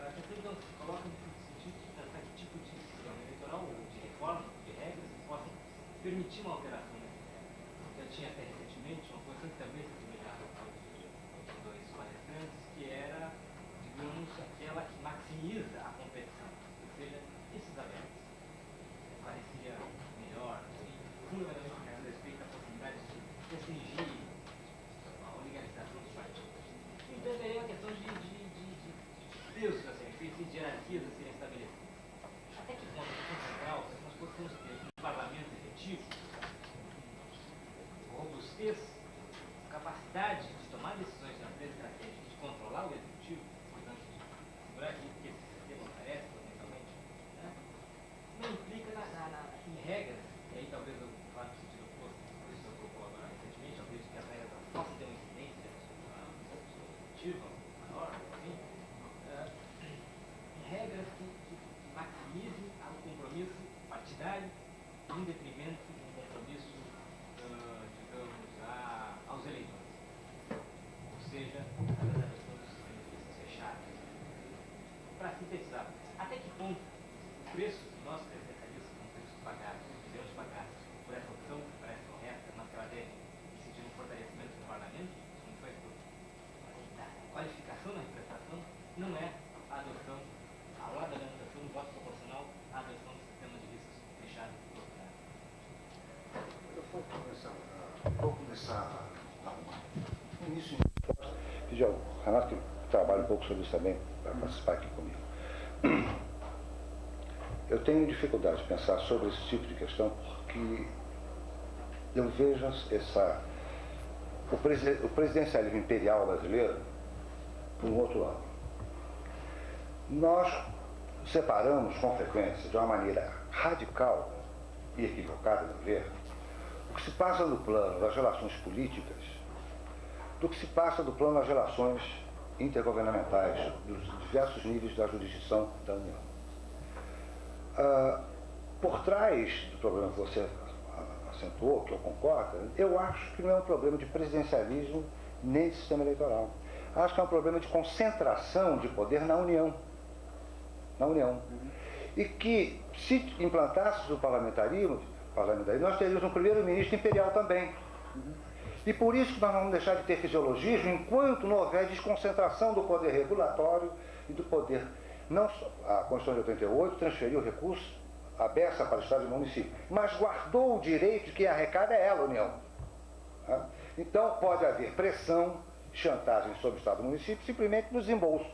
a questão então se coloca no sentido de pensar que tipo de sistema eleitoral ou de reforma, de regras, que possam permitir uma alteração nesse sistema. Eu tinha até recentemente uma posição que também se assemelhava aos dois palestrantes, que era, digamos, aquela que maximiza a competição, ou seja, esses abertos. Parecia melhor, fundamentalmente porque a respeito à possibilidade de restringir a organização dos partidos. Então, é uma questão de pesos a serem feitos e de hierarquias a serem estabelecidas. Até que ponto a questão central, se nós possamos ter um parlamento efetivo, robustez, capacidade de tomar decisões de natureza estratégica, de controlar o executivo, portanto, segurar que esse sistema oferece potencialmente, né, não implica em regras, e aí talvez eu fale no sentido oposto, por isso eu vou colaborar recentemente, eu acredito que as regras possam ter uma incidência positiva, maior, enfim, em regras que maximizem o compromisso partidário em detrimento de um compromisso, digamos, aos eleitores. Ou seja, a adaptação dos benefícios fechados. Para sintetizar, até que ponto o preço que nós presidencialistas vamos ter que pagar, devemos pagar por essa opção que parece correta, mas que ela deve incidir no fortalecimento do parlamento, funções da qualificação da representação, não é a adoção, ao lado da adoção do voto proporcional, a adoção do sistema de listas fechadas e bloqueadas. Eu vou começar a arrumar. No início, pedir ao Renato que trabalhe um pouco sobre isso também, para participar aqui comigo. Eu tenho dificuldade de pensar sobre esse tipo de questão porque eu vejo o presidencialismo imperial brasileiro por um outro lado. Nós separamos com frequência, de uma maneira radical e equivocada, no ver, o que se passa no plano das relações políticas do que se passa do plano das relações intergovernamentais dos diversos níveis da jurisdição da União. Por trás do problema que você acentuou, que eu concordo, eu acho que não é um problema de presidencialismo nem de sistema eleitoral. Acho que é um problema de concentração de poder na União. E que, se implantássemos o parlamentarismo, nós teríamos um primeiro-ministro imperial também. E por isso que nós não vamos deixar de ter fisiologismo enquanto não houver desconcentração do poder regulatório e do poder. Não só a Constituição de 88 transferiu recursos, a beça para o Estado e município, mas guardou o direito de que a arrecada é ela, a União. Então pode haver pressão, chantagem sobre o Estado e município, simplesmente no desembolso.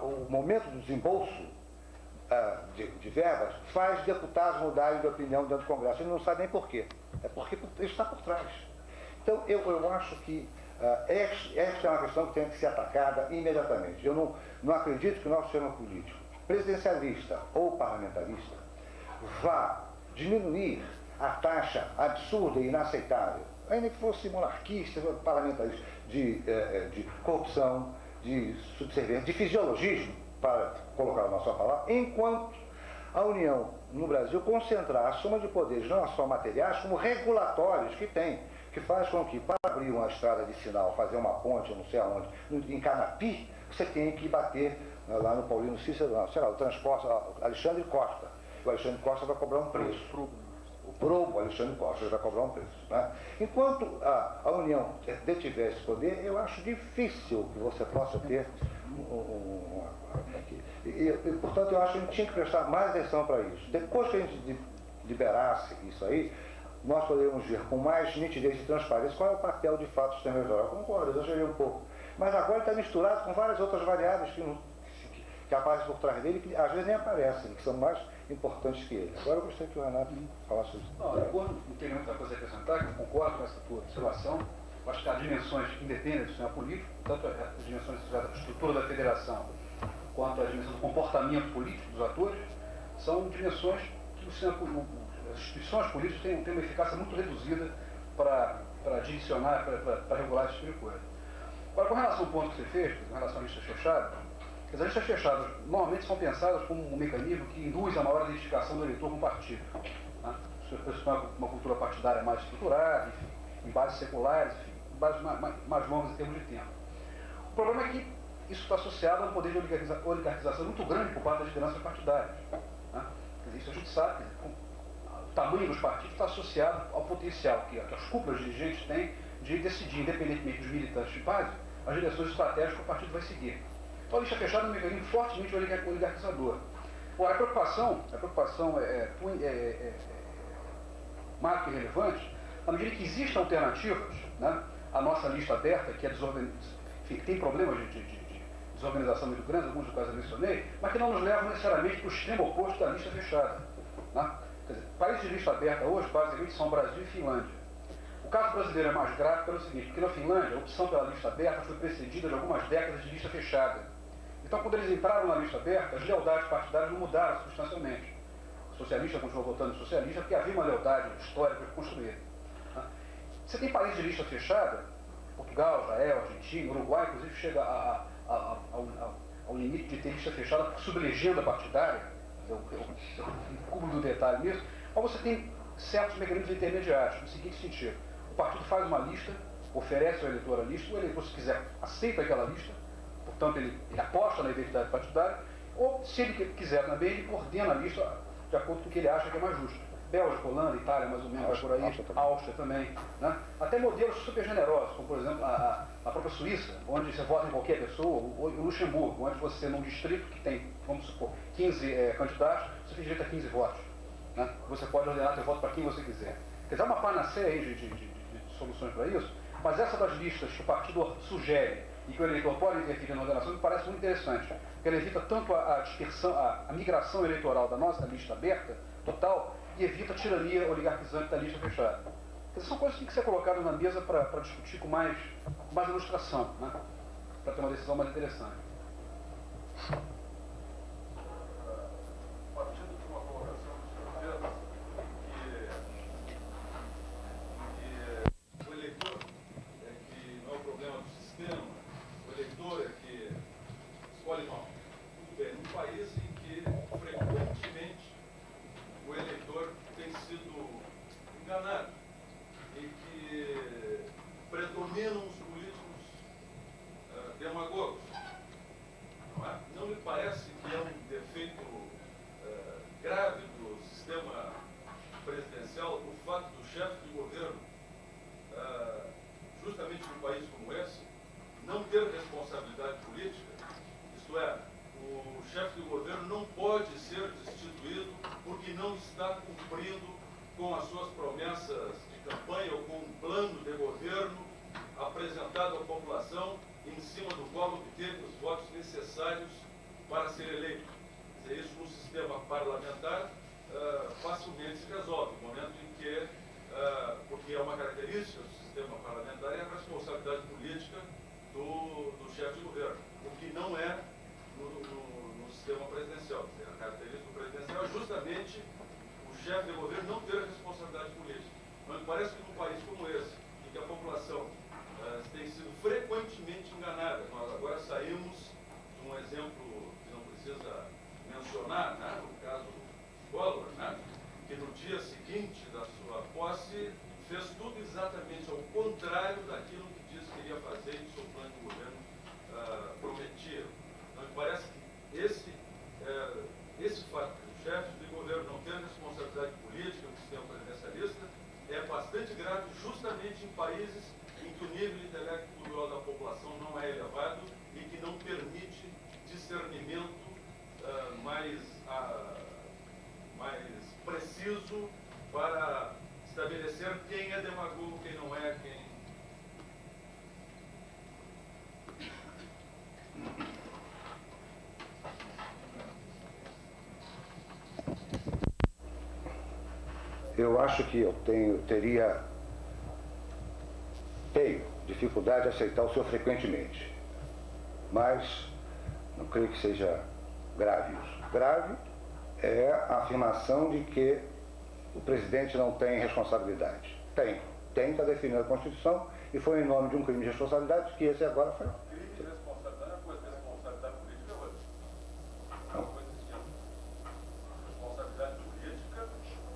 O momento do desembolso de verbas faz deputados mudarem de opinião dentro do Congresso. Eles não sabem nem por quê. É porque ele está por trás. Então, eu acho que esta é uma questão que tem que ser atacada imediatamente. Eu não acredito que o nosso sistema político, presidencialista ou parlamentarista, vá diminuir a taxa absurda e inaceitável, ainda que fosse monarquista, parlamentarista, de corrupção, de subserviência, de fisiologismo, para colocar a nossa palavra, enquanto a União, no Brasil, concentrar a soma de poderes não só materiais, como regulatórios que tem, que faz com que, para abrir uma estrada de sinal, fazer uma ponte, eu não sei aonde, em Canapi, você tem que bater lá no Paulino Cícero, sei lá, o transporte, Alexandre Costa. o Alexandre Costa vai cobrar um preço. O probo Alexandre Costa vai cobrar um preço. Né? Enquanto a União detiver esse poder, eu acho difícil que você possa ter portanto, eu acho que a gente tinha que prestar mais atenção para isso. Depois que a gente liberasse isso aí, nós poderíamos ver com mais nitidez e transparência qual é o papel de fato do sistema eleitoral. Eu concordo, eu exagerei um pouco. Mas agora ele está misturado com várias outras variáveis que aparecem por trás dele, que às vezes nem aparecem, que são mais importantes que ele. Agora eu gostaria que o Renato falasse isso. Não, não tem muita coisa a acrescentar, que eu concordo com essa tua observação. Eu acho que há dimensões independentes do sistema político, tanto as dimensões da estrutura da federação, quanto a dimensão do comportamento político dos atores, são dimensões que as instituições políticas têm uma eficácia muito reduzida para direcionar, para regular esse tipo de coisa. Agora, com relação ao ponto que você fez, com relação a listas fechadas, as listas fechadas normalmente são pensadas como um mecanismo que induz a maior identificação do eleitor com o partido. Né? Isso é uma cultura partidária mais estruturada, enfim, em bases seculares, enfim, em bases mais longas em termos de tempo. O problema é que isso está associado a um poder de oligarquização muito grande por parte das lideranças partidárias. Né? Quer dizer, isso a gente sabe, o tamanho dos partidos está associado ao potencial que as cúpulas dirigentes têm de decidir, independentemente dos militantes de base, as direções estratégicas que o partido vai seguir. Então a lista fechada é um mecanismo fortemente oligarquizador. Ora, a preocupação mais que relevante, na medida que existem alternativas, né, à nossa lista aberta, que é que tem problemas de desorganização muito grandes, alguns dos quais eu mencionei, mas que não nos levam necessariamente para o extremo oposto da lista fechada. Né? Quer dizer, países de lista aberta hoje, basicamente, são Brasil e Finlândia. O caso brasileiro é mais grave pelo seguinte, porque na Finlândia a opção pela lista aberta foi precedida de algumas décadas de lista fechada. Então, quando eles entraram na lista aberta, as lealdades partidárias não mudaram substancialmente. O socialista continuou votando socialista porque havia uma lealdade histórica construída. Né? Você tem países de lista fechada, Portugal, Israel, Argentina, Uruguai, inclusive chega ao limite de ter lista fechada sob legenda partidária, eu cubro do detalhe nisso, mas você tem certos mecanismos intermediários, no seguinte sentido: o partido faz uma lista, oferece ao eleitor a lista, o eleitor, se quiser, aceita aquela lista, portanto ele aposta na identidade partidária, ou se ele quiser também, ele coordena a lista de acordo com o que ele acha que é mais justo. Bélgica, Holanda, Itália, mais ou menos, vai por aí, Áustria também. Né? Até modelos super generosos, como por exemplo a própria Suíça, onde você vota em qualquer pessoa, ou o Luxemburgo, onde você, num distrito que tem, vamos supor, 15 candidatos, você tem direito a 15 votos. Né? Você pode ordenar seu voto para quem você quiser. Quer dizer, há uma panaceia aí de soluções para isso, mas essa das listas que o partido sugere e que o eleitor pode interferir na ordenação me parece muito interessante, porque ela evita tanto a dispersão, a migração eleitoral da nossa lista aberta, total, e evita a tirania oligarquizante da lista fechada. Quer dizer, são coisas que têm que ser colocadas na mesa para discutir com mais ilustração, né? Para ter uma decisão mais interessante. Partindo de uma colocação dos governos que o eleitor é que não é o problema do sistema, o eleitor é que escolhe mal. Tudo bem, num país em que frequentemente o eleitor tem sido enganado, em que predominam os políticos demagogos. Não me parece que é um defeito grave do sistema presidencial o fato do chefe de governo, justamente num país como esse, não ter responsabilidade política, isto é, o chefe de governo não pode ser destituído porque não está cumprindo com as suas promessas de campanha ou com um plano de governo apresentado à população em cima do qual obteve os votos necessários para ser eleito. Quer dizer, isso no sistema parlamentar facilmente se resolve, no momento em que, porque é uma característica do sistema parlamentar, é a responsabilidade política do chefe de governo, o que não é no sistema presidencial. Quer dizer, a característica do presidencial é justamente o chefe de governo não ter responsabilidade política. Mas me parece que num país como esse, em que a população tem sido frequentemente enganada, nós agora saímos de um exemplo que não precisa mencionar, né, no caso do Collor, né, que no dia seguinte da sua posse fez tudo exatamente ao contrário daquilo que disse que iria fazer e que seu plano de governo prometia. Então, me parece que esse fato, que os chefes de governo não uso para estabelecer quem é demagogo, quem não é, quem... Eu acho que eu tenho dificuldade de aceitar o senhor frequentemente, mas não creio que seja grave isso. Grave é a afirmação de que o presidente não tem responsabilidade. Tem, está definido na Constituição, e foi em nome de um crime de responsabilidade que esse agora foi. Crime de responsabilidade é uma coisa, responsabilidade política é outra. É uma coisa distinta. Responsabilidade política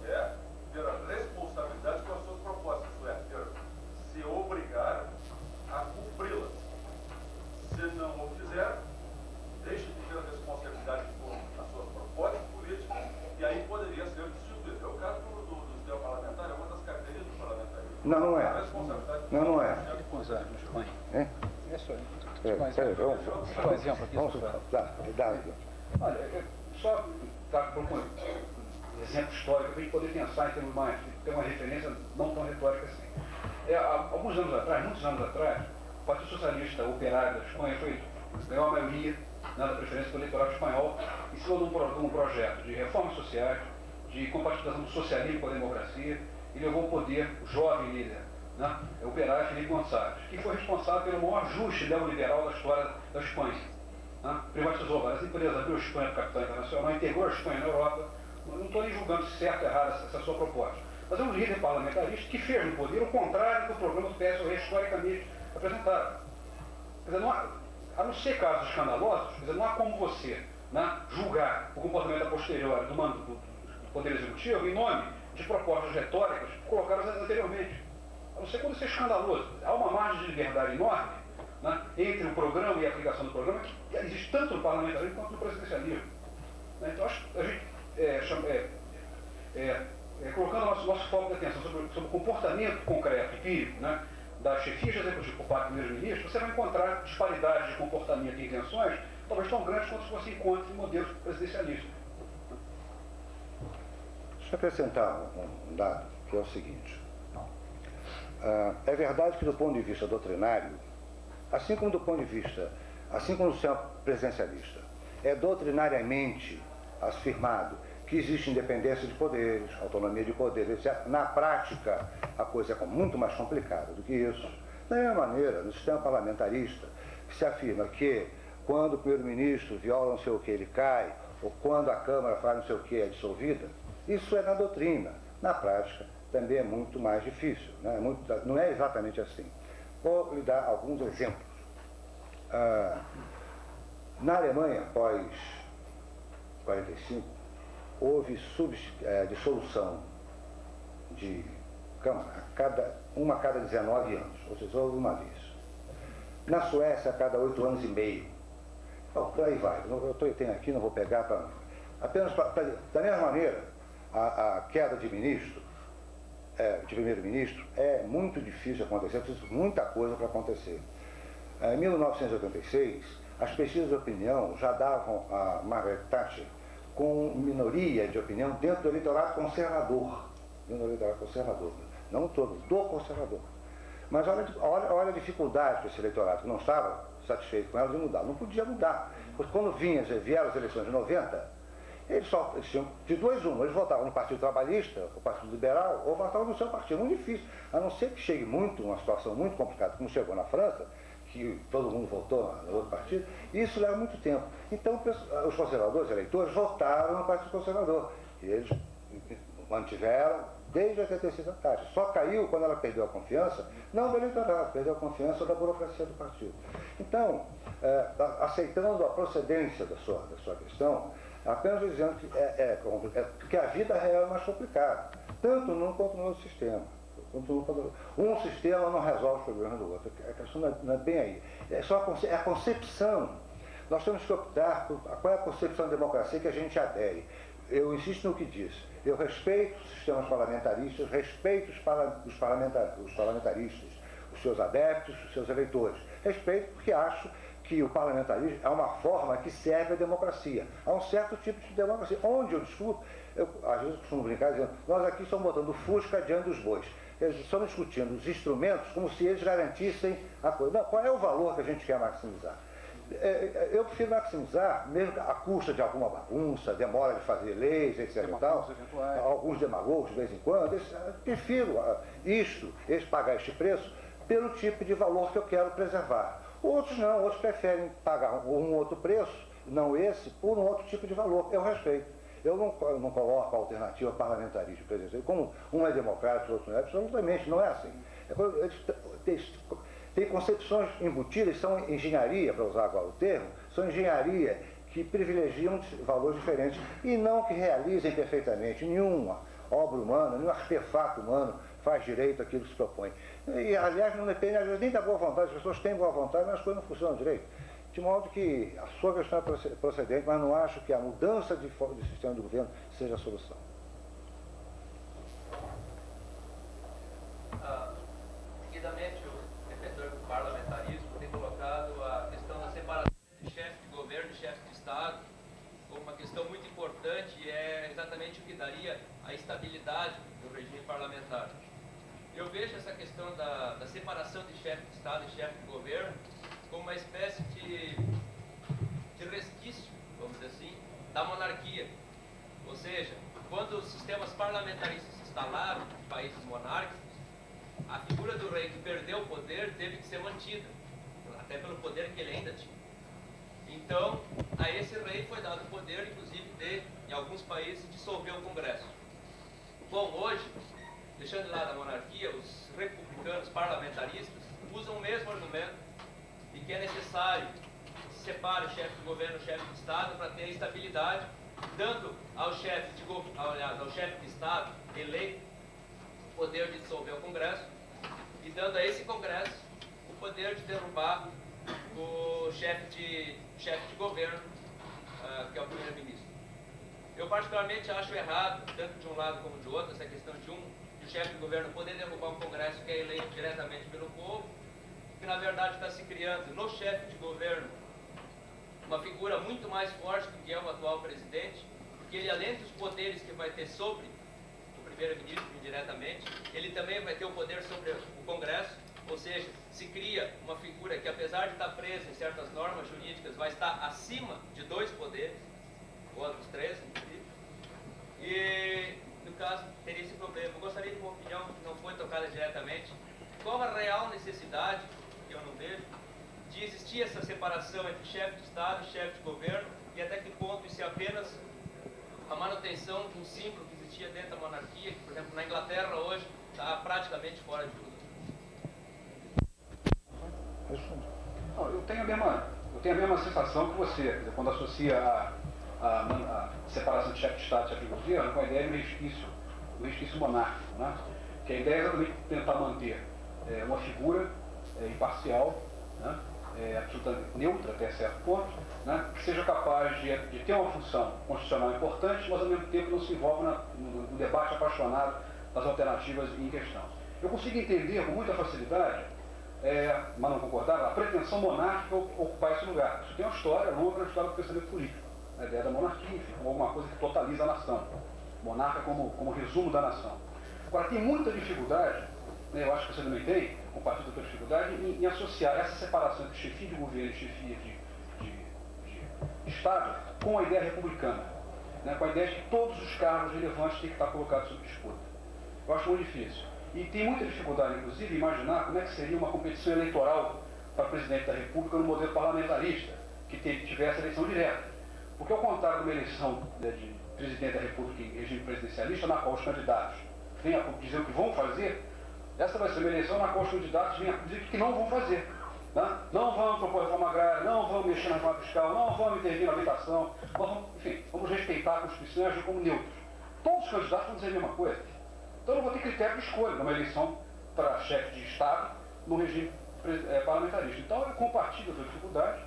é ter a responsabilidade com as suas propostas, isto é, se obrigar a cumpri-las. Se não o fizer, deixe de ter a responsabilidade com as suas propostas políticas e aí poderia ser destituído. É o caso do sistema parlamentar, é uma das características do parlamentarismo. Não é. A responsabilidade Não é. É só um exemplo aqui. Olha, só está propondo um exemplo histórico para a gente poder pensar em termos mais, ter uma referência não tão retórica assim. Muitos anos atrás, o Partido Socialista Operário da Espanha ganhou a maioria na preferência do eleitorado espanhol em cima de um projeto de reformas sociais, de compatibilização do socialismo com a democracia, e levou ao poder o jovem líder, né, o operário Felipe Gonçalves, que foi responsável pelo maior ajuste neoliberal da história da Espanha. Né? Privatizou várias empresas, abriu a Espanha para o capital internacional, integrou a Espanha na Europa. Não estou nem julgando se certo ou errado essa sua proposta. Mas é um líder parlamentarista que fez no poder o contrário do programa do PSOE historicamente apresentado. Quer dizer, a não ser casos escandalosos, quer dizer, não há como você, né, julgar o comportamento a posteriori do mando do Poder Executivo em nome de propostas retóricas colocadas anteriormente. A não ser quando isso é escandaloso. Há uma margem de liberdade enorme, né, entre o programa e a aplicação do programa que existe tanto no parlamentarismo quanto no presidencialismo. Né? Então, acho que a gente, colocando nosso foco de atenção sobre o comportamento concreto, empírico, né, da chefia executiva por parte do primeiro-ministro, você vai encontrar disparidades de comportamento e intenções talvez tão grandes quanto você encontra em modelos presidencialistas. Deixa eu acrescentar um dado, que é o seguinte. É verdade que do ponto de vista doutrinário, assim como o sistema presidencialista, é doutrinariamente afirmado que existe independência de poderes, autonomia de poderes, etc. Na prática, a coisa é muito mais complicada do que isso. Da mesma maneira, no sistema parlamentarista, se afirma que quando o primeiro-ministro viola não sei o que, ele cai, ou quando a Câmara faz não sei o que, é dissolvida, isso é na doutrina. Na prática, também é muito mais difícil. Né? Não é exatamente assim. Vou lhe dar alguns exemplos. Na Alemanha, após 45, houve dissolução de Câmara a cada 19 anos, ou seja, houve uma vez. Na Suécia, a cada 8 anos e meio. Bom, por aí vai. Eu tenho aqui, não vou pegar para... Da mesma maneira, a queda de primeiro-ministro, é muito difícil de acontecer, precisa de muita coisa para acontecer. Em 1986, as pesquisas de opinião já davam a Margaret Thatcher com minoria de opinião dentro do eleitorado conservador. Não todo, do conservador. Mas olha a dificuldade desse eleitorado, que não estava satisfeito com ela, de mudar. Não podia mudar. Porque quando vieram as eleições de 90, eles tinham de eles votavam no Partido Trabalhista, o Partido Liberal, ou votavam no seu partido. Muito difícil. A não ser que chegue uma situação muito complicada, como chegou na França, que todo mundo votou no outro partido, e isso leva muito tempo. Então, os conservadores, eleitores, votaram no Partido Conservador. E eles mantiveram desde 86 a taxa. Só caiu quando ela perdeu a confiança, não do eleitorado, perdeu a confiança da burocracia do partido. Então, aceitando a procedência da sua questão, apenas dizendo que a vida real é mais complicada, tanto num quanto no outro sistema. Um sistema não resolve os problemas do outro. A questão não é bem aí. É a concepção. Nós temos que optar por qual é a concepção de democracia que a gente adere. Eu insisto no que disse. Eu respeito os sistemas parlamentaristas, respeito os parlamentaristas, os seus adeptos, os seus eleitores. Respeito porque acho que o parlamentarismo é uma forma que serve à democracia. Há um certo tipo de democracia. Onde eu discuto, às vezes eu costumo brincar dizendo, nós aqui estamos botando fusca diante dos bois. Eles estão discutindo os instrumentos como se eles garantissem a coisa. Não, qual é o valor que a gente quer maximizar? Eu prefiro maximizar, mesmo à custa de alguma bagunça, demora de fazer leis, etc. E tal, alguns demagogos de vez em quando, prefiro pagar este preço pelo tipo de valor que eu quero preservar. Outros não, outros preferem pagar um outro preço, não esse, por um outro tipo de valor. Eu respeito. Eu não coloco a alternativa parlamentarismo, por exemplo. Como um é democrático, o outro não é, absolutamente não é assim. Tem concepções embutidas, são engenharia, para usar agora o termo, são engenharia que privilegiam valores diferentes e não que realizem perfeitamente. Nenhuma obra humana, nenhum artefato humano faz direito àquilo que se propõe. E, aliás, não depende, às vezes, nem da boa vontade, as pessoas têm boa vontade, mas as coisas não funcionam direito. De modo que a sua questão é procedente, mas não acho que a mudança de sistema de governo seja a solução. Seguidamente, o defensor do parlamentarismo tem colocado a questão da separação de chefe de governo e chefe de Estado como uma questão muito importante e é exatamente o que daria a estabilidade do regime parlamentar. Eu vejo essa questão da separação de chefe de Estado e chefe de governo como uma espécie de resquício, vamos dizer assim, da monarquia. Ou seja, quando os sistemas parlamentaristas se instalaram em países monárquicos, a figura do rei que perdeu o poder teve que ser mantida, até pelo poder que ele ainda tinha. Então, a esse rei foi dado o poder, inclusive, de, em alguns países, dissolver o Congresso. Bom, hoje, deixando de lado a monarquia, os republicanos parlamentaristas usam o mesmo argumento de que é necessário que se separe o chefe de governo e o chefe de Estado para ter estabilidade, dando ao chefe de Estado eleito o poder de dissolver o Congresso e dando a esse Congresso o poder de derrubar o chefe de governo, que é o primeiro-ministro. Eu particularmente acho errado, tanto de um lado como de outro, essa questão de o chefe de governo poder derrubar um Congresso que é eleito diretamente pelo povo, que na verdade está se criando no chefe de governo uma figura muito mais forte do que é o atual presidente, porque ele, além dos poderes que vai ter sobre o primeiro-ministro indiretamente, ele também vai ter o poder sobre o Congresso, ou seja, se cria uma figura que, apesar de estar presa em certas normas jurídicas, vai estar acima de dois poderes, ou dos três, inclusive, e, no caso, teria esse problema. Eu gostaria de uma opinião que não foi tocada diretamente. Qual a real necessidade, que eu não vejo, de existir essa separação entre chefe de Estado e chefe de governo, e até que ponto isso é apenas a manutenção de um símbolo que existia dentro da monarquia, que, por exemplo, na Inglaterra hoje está praticamente fora de uso? Eu tenho a mesma sensação que você, quando associa a separação de chefe de Estado e chefe de governo com a ideia de um resquício monárquico, né? Que a ideia é exatamente tentar manter uma figura imparcial, né? Absolutamente neutra até certo ponto, né? Que seja capaz de ter uma função constitucional importante, mas ao mesmo tempo não se envolve no debate apaixonado das alternativas em questão. Eu consigo entender com muita facilidade, mas não concordar, a pretensão monárquica ocupar esse lugar. Isso tem uma história longa na história do pensamento político. A ideia da monarquia, enfim, como alguma coisa que totaliza a nação. Monarca como resumo da nação. Agora, tem muita dificuldade, né, eu acho que você também tem, compartilha a sua dificuldade, em associar essa separação entre chefia de governo e chefia de Estado com a ideia republicana, né, com a ideia de que todos os cargos relevantes têm que estar colocados sob disputa. Eu acho muito difícil. E tem muita dificuldade, inclusive, em imaginar como é que seria uma competição eleitoral para presidente da República no modelo parlamentarista, que tivesse eleição direta. Porque, ao contrário de uma eleição de presidente da República em regime presidencialista, na qual os candidatos vêm a dizer o que vão fazer, essa vai ser uma eleição na qual os candidatos vêm a dizer o que não vão fazer. Né? Não vamos propor reforma agrária, não vamos mexer na reforma fiscal, não vamos intervir na habitação, vamos respeitar a Constituição e agir como neutros. Todos os candidatos vão dizer a mesma coisa. Então, eu não vou ter critério de escolha numa eleição para chefe de Estado no regime parlamentarista. Então, eu compartilho a sua dificuldade.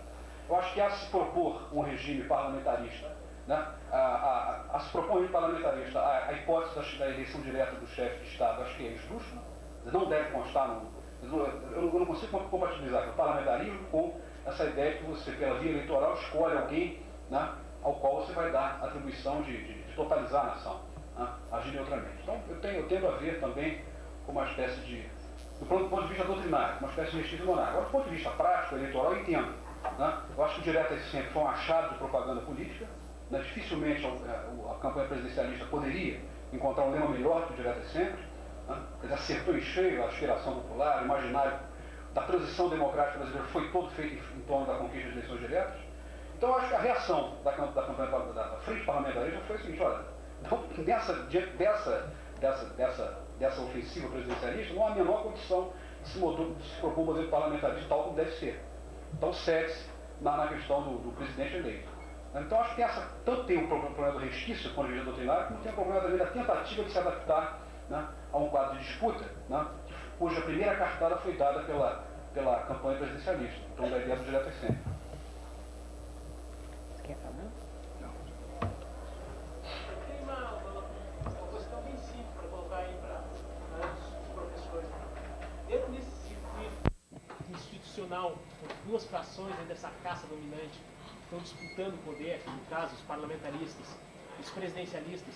Eu acho que a se propor um regime parlamentarista, né, a se propor um regime parlamentarista, a hipótese da eleição direta do chefe de Estado, acho que é injusto, não deve constar eu não consigo compatibilizar o parlamentarismo com essa ideia que você, pela via eleitoral, escolhe alguém, né, ao qual você vai dar atribuição de totalizar a nação, né, agir neutralmente. Então, eu tendo a ver também como uma espécie de, do ponto de vista doutrinário, uma espécie de restício monárquico. Agora, do ponto de vista prático, eleitoral, eu entendo. Né, eu acho que o direto sempre foi um achado de propaganda política, né, dificilmente a campanha presidencialista poderia encontrar um lema melhor que o direto sempre, né, quer dizer, acertou em cheio a aspiração popular, o imaginário da transição democrática brasileira foi todo feito em torno da conquista de eleições diretas. Então, eu acho que a reação da campanha da frente parlamentarista foi a seguinte: olha, então, dessa ofensiva presidencialista, não há a menor condição de se propor um modelo parlamentarista tal como deve ser. Então, cede-se na questão do presidente eleito. Então, acho que tanto tem o problema do resquício, do ponto de vista doutrinário, como tem o problema também da tentativa de se adaptar, né, a um quadro de disputa, né, cuja primeira cartada foi dada pela campanha presidencialista, então da ideia do direto e sempre. Quer falar? Não. Tem uma questão bem simples para colocar aí para os professores. Dentro desse circuito institucional, com duas frações dessa caça dominante, estão disputando o poder, no caso os parlamentaristas, os presidencialistas,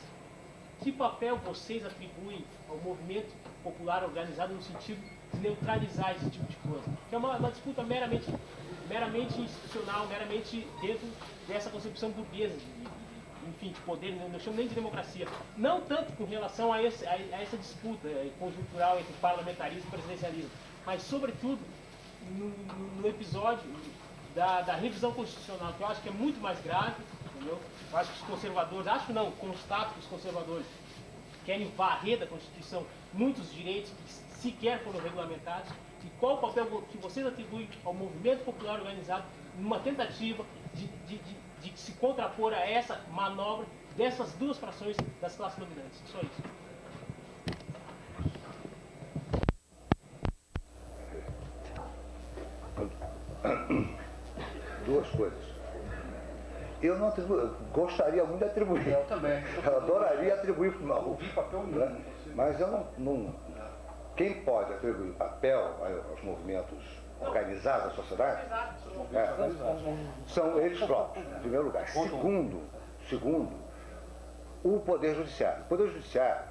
que papel vocês atribuem ao movimento popular organizado no sentido de neutralizar esse tipo de coisa? Que é uma disputa meramente institucional, meramente dentro dessa concepção burguesa, enfim, de poder, não chamo nem de democracia. Não tanto com relação a essa disputa conjuntural entre parlamentarismo e presidencialismo, mas sobretudo no episódio da revisão constitucional, que eu acho que é muito mais grave, entendeu? Eu acho que os conservadores, constato que os conservadores querem varrer da Constituição muitos direitos que sequer foram regulamentados. E qual o papel que vocês atribuem ao movimento popular organizado numa tentativa de se contrapor a essa manobra dessas duas frações das classes dominantes? Só isso. Duas coisas. Eu não gostaria muito de atribuir. Eu também. Eu adoraria atribuir o papel né? Mas eu não. Quem pode atribuir papel aos movimentos organizados da sociedade são eles próprios, em primeiro lugar. Segundo, o Poder Judiciário. O Poder Judiciário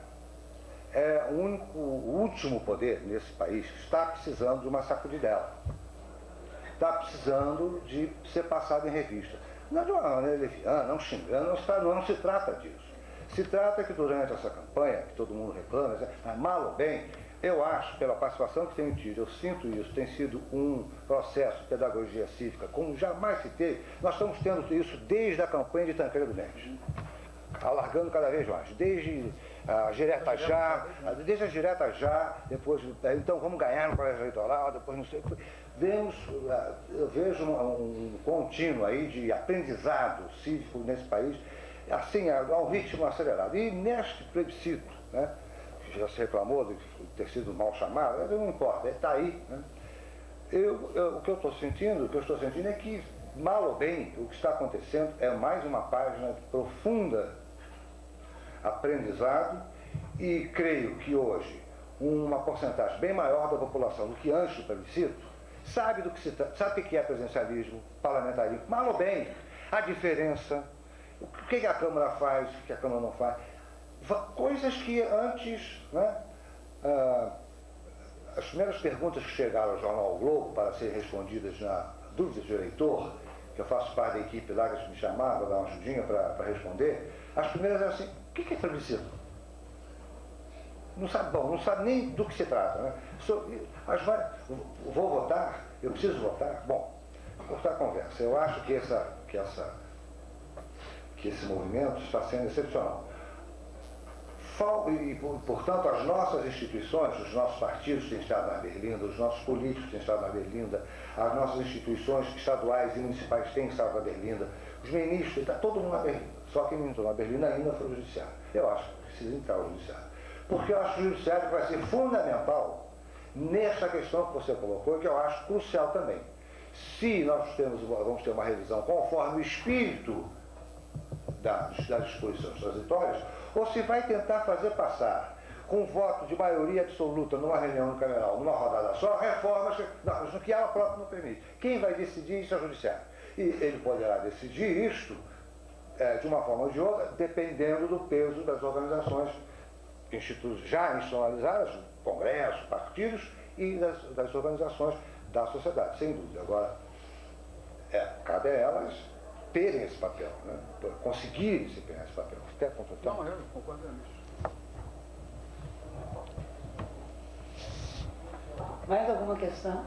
é o último poder nesse país que está precisando de uma sacudidela. Está precisando de ser passado em revista. Não de uma maneira leviana, não xingando, não se trata disso. Se trata que durante essa campanha, que todo mundo reclama, mal ou bem, eu acho, pela participação que tenho tido, eu sinto isso, tem sido um processo de pedagogia cívica como jamais se teve. Nós estamos tendo isso desde a campanha de Tancredo Neves, alargando cada vez mais, desde a direta já, depois, então vamos ganhar no colégio eleitoral, depois não sei. Eu vejo um contínuo aí de aprendizado cívico nesse país, assim, a um ritmo acelerado. E neste plebiscito, né, já se reclamou de ter sido mal chamado, não importa, está aí. Né? O que eu estou sentindo é que, mal ou bem, o que está acontecendo é mais uma página de profunda aprendizado, e creio que hoje uma porcentagem bem maior da população do que antes do plebiscito sabe do que se trata, sabe o que é presidencialismo, parlamentarismo, mal ou bem, a diferença, o que a Câmara faz, o que a Câmara não faz, coisas que antes, né, as primeiras perguntas que chegaram ao jornal o Globo para serem respondidas na dúvida do eleitor, que eu faço parte da equipe lá que me chamaram para dar uma ajudinha para responder, as primeiras eram assim: o que é plebiscito? Não sabe nem do que se trata. Né? Vou votar? Eu preciso votar? Bom, cortar a conversa. Eu acho que esse movimento está sendo excepcional. E, portanto, as nossas instituições, os nossos partidos têm estado na berlinda, os nossos políticos têm estado na berlinda, as nossas instituições estaduais e municipais têm estado na berlinda, os ministros, está todo mundo na berlinda. Só quem não entrou na berlinda ainda foi o judiciário. Eu acho que precisa entrar o judiciário. Porque eu acho que o judiciário vai ser fundamental nessa questão que você colocou, que eu acho crucial também. Se nós vamos ter uma revisão conforme o espírito das disposições transitórias, ou se vai tentar fazer passar com voto de maioria absoluta numa reunião unicameral, numa rodada só, reformas que ela própria não permite. Quem vai decidir isso é o Judiciário. E ele poderá decidir isto de uma forma ou de outra, dependendo do peso das organizações já institucionalizadas, Congresso, partidos, e das organizações da sociedade, sem dúvida. Agora, cabe a elas terem esse papel, né? Conseguirem desempenhar esse papel. Até completar. Não, eu concordo nisso. Mais alguma questão?